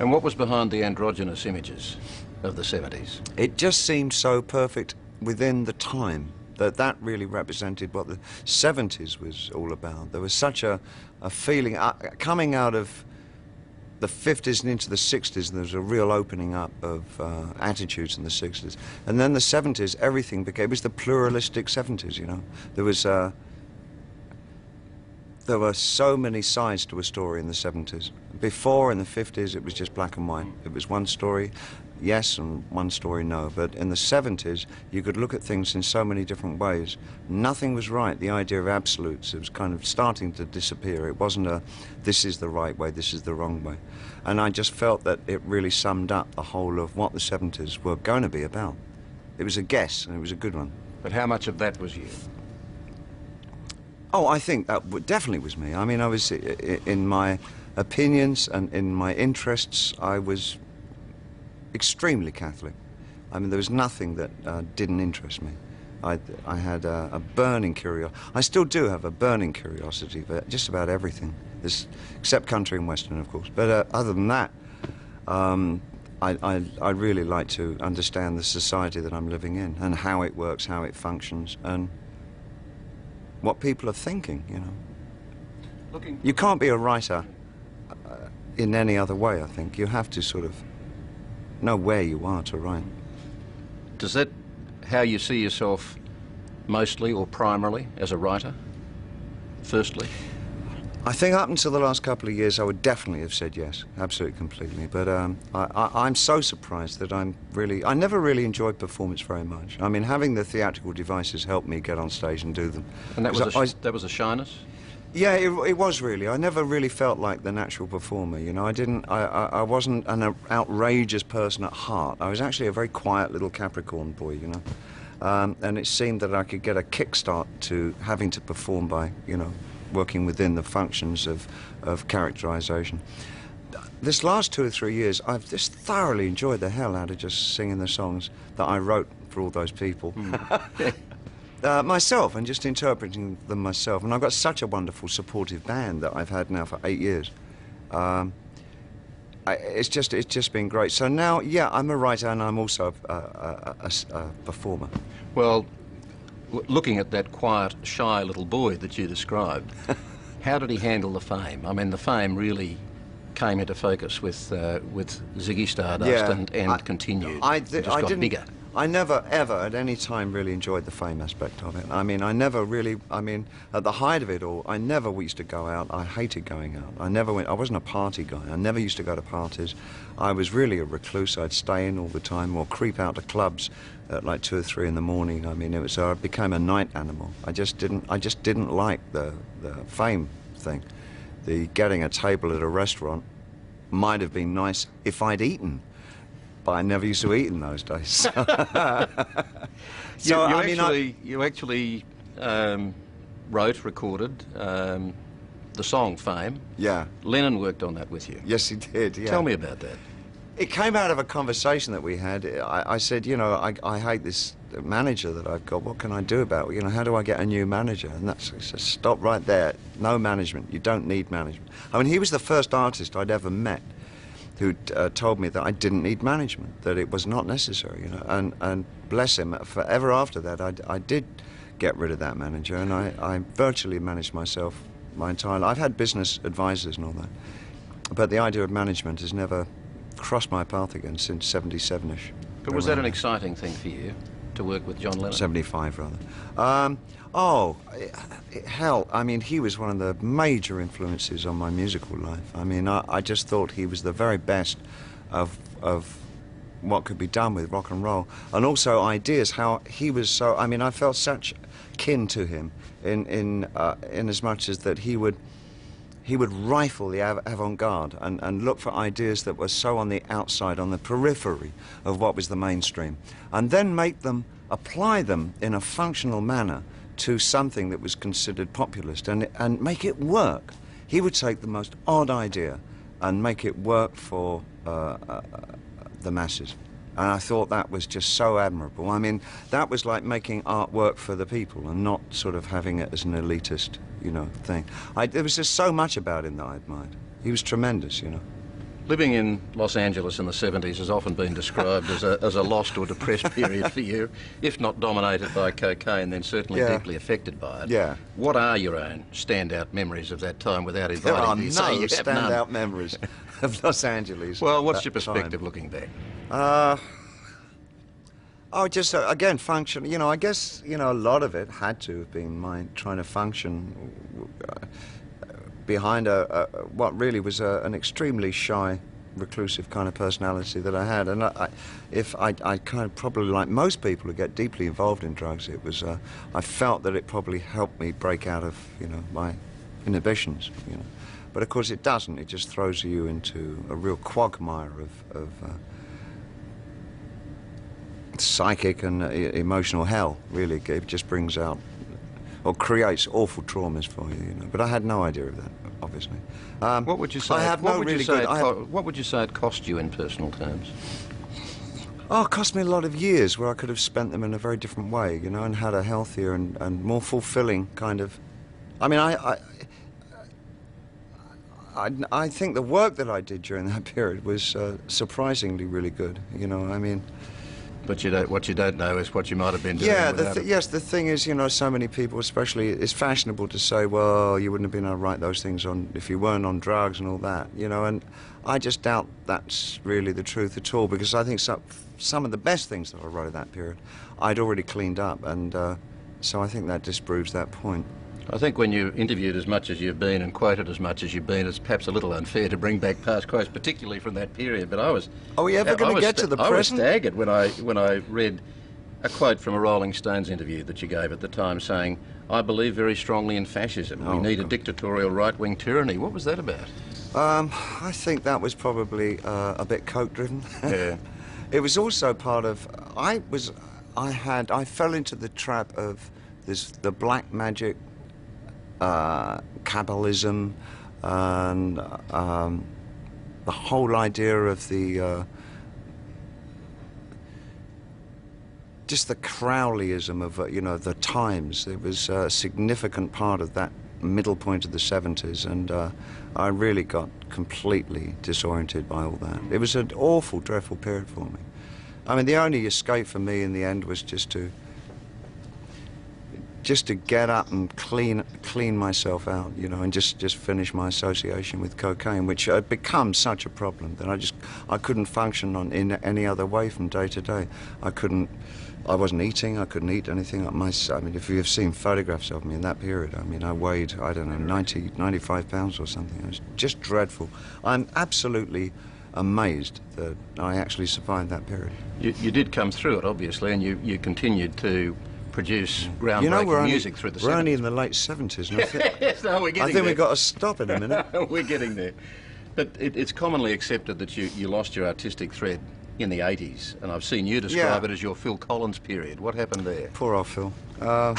And what was behind the androgynous images of the 70s? It just seemed so perfect within the time that really represented what the 70s was all about. There was such a feeling, coming out of the 50s and into the 60s, there was a real opening up of attitudes in the 60s. And then the 70s, everything became, it was the pluralistic 70s, There were so many sides to a story in the 70s. Before, in the 50s, it was just black and white. It was one story. yes and one story no. But in the 70s, you could look at things in so many different ways. Nothing was right. The idea of absolutes, it was kind of starting to disappear. It wasn't a, this is the right way, this is the wrong way. And I just felt that it really summed up the whole of what the 70s were going to be about. It was a guess, and it was a good one. But how much of that was you? Oh, I think that definitely was me. I mean, I was, in my opinions and in my interests, I was extremely Catholic. I mean, there was nothing that didn't interest me. I had a burning curiosity. I still do have a burning curiosity for just about everything, except country and western, of course. But other than that, I really like to understand the society that I'm living in and how it works, how it functions, and what people are thinking, you know. You can't be a writer in any other way, I think. You have to sort of know where you are to write. Does that how you see yourself mostly or primarily as a writer, firstly? I think up until the last couple of years I would definitely have said yes, absolutely, completely. But I'm so surprised that I never really enjoyed performance very much. I mean, having the theatrical devices helped me get on stage and do them. And that was a shyness? Yeah, it was really. I never really felt like the natural performer, you know. I wasn't an outrageous person at heart. I was actually a very quiet little Capricorn boy, you know. And it seemed that I could get a kickstart to having to perform by, you know, working within the functions of characterization. This last 2 or 3 years, I've just thoroughly enjoyed the hell out of just singing the songs that I wrote for all those people. Myself, and just interpreting them myself. And I've got such a wonderful supportive band that I've had now for 8 years. It's just been great. So now, yeah, I'm a writer and I'm also a performer. Well, looking at that quiet, shy little boy that you described, how did he handle the fame? I mean, the fame really came into focus with Ziggy Stardust and continued. It just got bigger. I never, ever, at any time, really enjoyed the fame aspect of it. I mean, I never really, at the height of it all, I never used to go out. I hated going out. I wasn't a party guy. I never used to go to parties. I was really a recluse. I'd stay in all the time or creep out to clubs at like 2 or 3 in the morning. I mean, I became a night animal. I just didn't like the fame thing. The getting a table at a restaurant might have been nice if I'd eaten. But I never used to eat in those days. So you actually wrote, recorded the song Fame. Yeah. Lennon worked on that with you. Yes, he did, yeah. Tell me about that. It came out of a conversation that we had. I said, you know, I hate this manager that I've got. What can I do about it? You know, how do I get a new manager? And he said, stop right there. No management. You don't need management. I mean, he was the first artist I'd ever met who told me that I didn't need management, that it was not necessary, you know. And bless him, forever after that, I did get rid of that manager, and I virtually managed myself my entire life. I've had business advisors and all that, but the idea of management has never crossed my path again since 77-ish. But was that an exciting thing for you, to work with John Lennon? 75, rather. Hell, I mean, he was one of the major influences on my musical life. I mean, I just thought he was the very best of what could be done with rock and roll. And also ideas, how he was so... I mean, I felt such kin to him in as much as that he would rifle the avant-garde and look for ideas that were so on the outside, on the periphery of what was the mainstream, and then apply them in a functional manner to something that was considered populist and make it work. He would take the most odd idea and make it work for the masses. And I thought that was just so admirable. I mean, that was like making art work for the people and not sort of having it as an elitist, you know, thing. There was just so much about him that I admired. He was tremendous, you know. Living in Los Angeles in the 70s has often been described as a lost or depressed period for you, if not dominated by cocaine, then certainly deeply affected by it. Yeah. What are your own standout memories of that time without inviting me? There are no standout memories of Los Angeles. Well, what's your perspective looking back? Just, again, function. You know, I guess, you know, a lot of it had to have been my trying to function behind what really was an extremely shy reclusive kind of personality that I had. And I kind of probably, like most people who get deeply involved in drugs, it was, I felt that it probably helped me break out of, you know, my inhibitions, you know. But of course it doesn't. It just throws you into a real quagmire of psychic and emotional hell, really. It just brings out, or creates awful traumas for you, you know. But I had no idea of that, obviously. What would you say? I have no really good. What would you say it cost you in personal terms? Oh, it cost me a lot of years where I could have spent them in a very different way, you know, and had a healthier and more fulfilling kind of. I mean, I think the work that I did during that period was surprisingly really good, you know. I mean. But what you don't know is what you might have been doing. Yeah, yes, the thing is, you know, so many people, especially, it's fashionable to say, well, you wouldn't have been able to write those things if you weren't on drugs and all that, you know, and I just doubt that's really the truth at all, because I think some of the best things that I wrote at that period, I'd already cleaned up, and so I think that disproves that point. I think when you're interviewed as much as you've been and quoted as much as you've been, it's perhaps a little unfair to bring back past quotes, particularly from that period. But I was... Are we ever going to get to the present? I was staggered when I read a quote from a Rolling Stones interview that you gave at the time saying, "I believe very strongly in fascism. We need a dictatorial right-wing tyranny." What was that about? I think that was probably a bit coke-driven. Yeah. It was also part of... I fell into the trap of the black magic, Kabbalism, and the whole idea of the just the Crowleyism of you know, the times. It was a significant part of that middle point of the 70s, and I really got completely disoriented by all that. It was an awful, dreadful period for me. I mean, the only escape for me in the end was just to get up and clean myself out, you know, and just finish my association with cocaine, which had become such a problem that I couldn't function in any other way from day to day. I wasn't eating, I couldn't eat anything. I mean, if you've seen photographs of me in that period, I mean, I weighed, I don't know, 95 pounds or something. It was just dreadful. I'm absolutely amazed that I actually survived that period. You did come through it, obviously, and you continued to produce groundbreaking music through the 70s. We're only in the late 70s. And Yes, no, we're getting there. I think we've got to stop in a minute. We're getting there. But it's commonly accepted that you lost your artistic thread in the 80s, and I've seen you describe it as your Phil Collins period. What happened there? Poor old Phil. I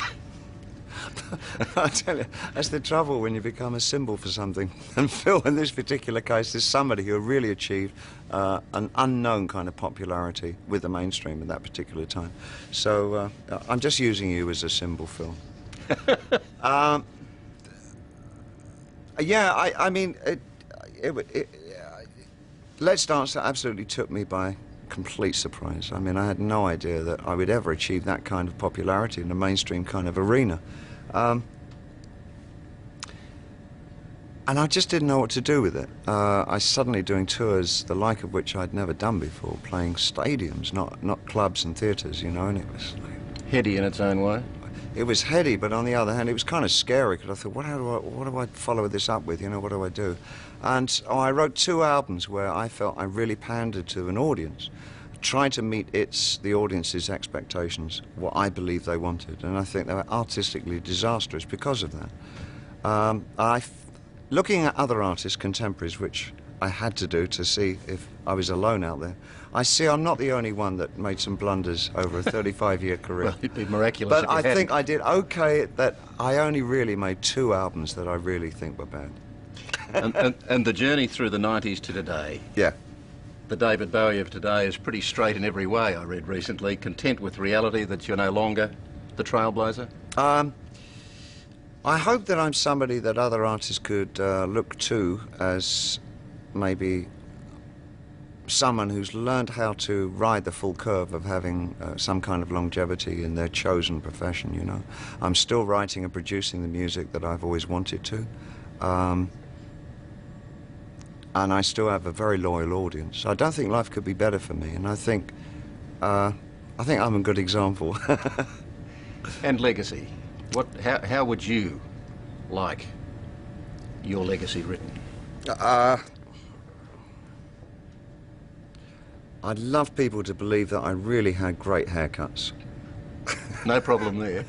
tell you, that's the trouble when you become a symbol for something. And Phil, in this particular case, is somebody who really achieved an unknown kind of popularity with the mainstream at that particular time. So I'm just using you as a symbol, Phil. Yeah, I mean, Let's Dance absolutely took me by complete surprise. I mean, I had no idea that I would ever achieve that kind of popularity in a mainstream kind of arena. And I just didn't know what to do with it. I suddenly doing tours, the like of which I'd never done before, playing stadiums, not clubs and theatres, you know, and it was like... Heady in its own way? It was heady, but on the other hand, it was kind of scary, because I thought, what do I follow this up with, you know, what do I do? And I wrote 2 albums where I felt I really pandered to an audience, trying to meet the audience's expectations, what I believed they wanted, and I think they were artistically disastrous because of that. Looking at other artists, contemporaries, which I had to do to see if I was alone out there, I see I'm not the only one that made some blunders over a 35-year career. Well, it'd be miraculous. But I think I did okay that I only really made 2 albums that I really think were bad. and the journey through the 90s to today. Yeah. The David Bowie of today is pretty straight in every way, I read recently, content with reality that you're no longer the trailblazer? I hope that I'm somebody that other artists could look to as maybe someone who's learned how to ride the full curve of having some kind of longevity in their chosen profession, you know. I'm still writing and producing the music that I've always wanted to. And I still have a very loyal audience. I don't think life could be better for me, and I think I'm a good example. And legacy. How would you like your legacy written? I'd love people to believe that I really had great haircuts. No problem there.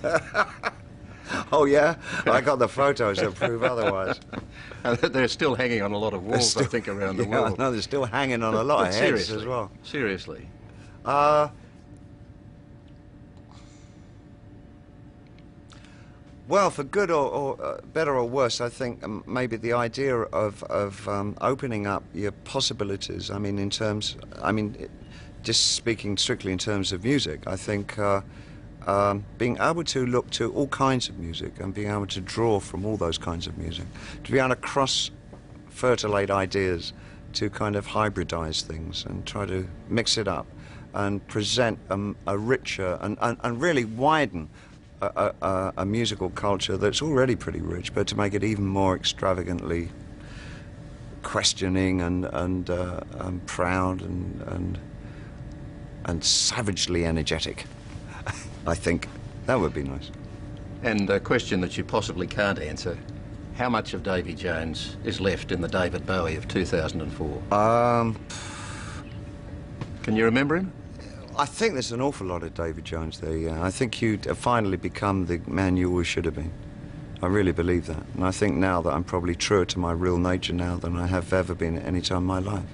Oh yeah? I got the photos that prove otherwise. And they're still hanging on a lot of walls, I think, around the world. No, they're still hanging on a lot of heads as well. Seriously. Well, for good or better or worse, I think maybe the idea of opening up your possibilities. I mean, just speaking strictly in terms of music, I think being able to look to all kinds of music and being able to draw from all those kinds of music, to be able to cross-fertilate ideas, to kind of hybridize things and try to mix it up and present a richer and really widen a musical culture that's already pretty rich, but to make it even more extravagantly questioning and proud and savagely energetic. I think that would be nice. And a question that you possibly can't answer: how much of Davy Jones is left in the David Bowie of 2004? Can you remember him? I think there's an awful lot of David Jones there, yeah. I think you'd finally become the man you always should have been. I really believe that. And I think now that I'm probably truer to my real nature now than I have ever been at any time in my life.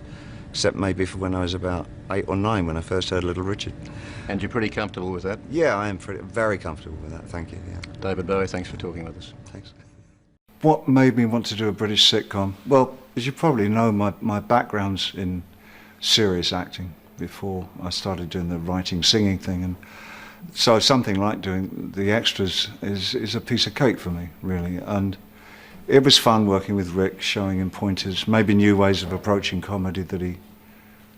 Except maybe for when I was about 8 or 9 when I first heard Little Richard. And you're pretty comfortable with that? Yeah, I am very comfortable with that, thank you, yeah. David Bowie, thanks for talking with us. Thanks. What made me want to do a British sitcom? Well, as you probably know, my background's in serious acting before I started doing the writing, singing thing, and so something like doing the extras is a piece of cake for me, really. And it was fun working with Rick, showing him pointers, maybe new ways of approaching comedy that he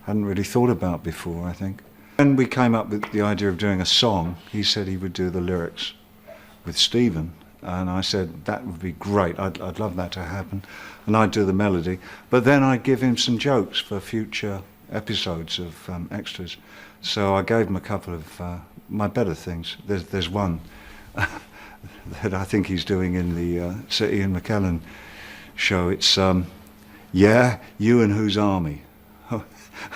hadn't really thought about before, I think. When we came up with the idea of doing a song, he said he would do the lyrics with Stephen, and I said that would be great, I'd love that to happen, and I'd do the melody, but then I'd give him some jokes for future episodes of extras. So I gave him a couple of my better things. There's one that I think he's doing in the Sir Ian McKellen show. It's yeah, you and whose army?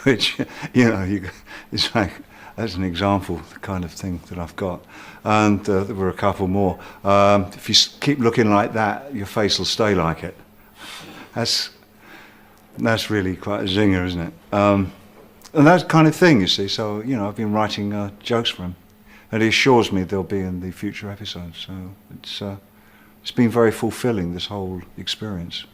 Which, you know, it's like, that's an example, the kind of thing that I've got. And there were a couple more. If you keep looking like that, your face will stay like it. That's really quite a zinger, isn't it? And that kind of thing, you see. So, you know, I've been writing jokes for him, and he assures me they'll be in the future episodes. So it's been very fulfilling, this whole experience.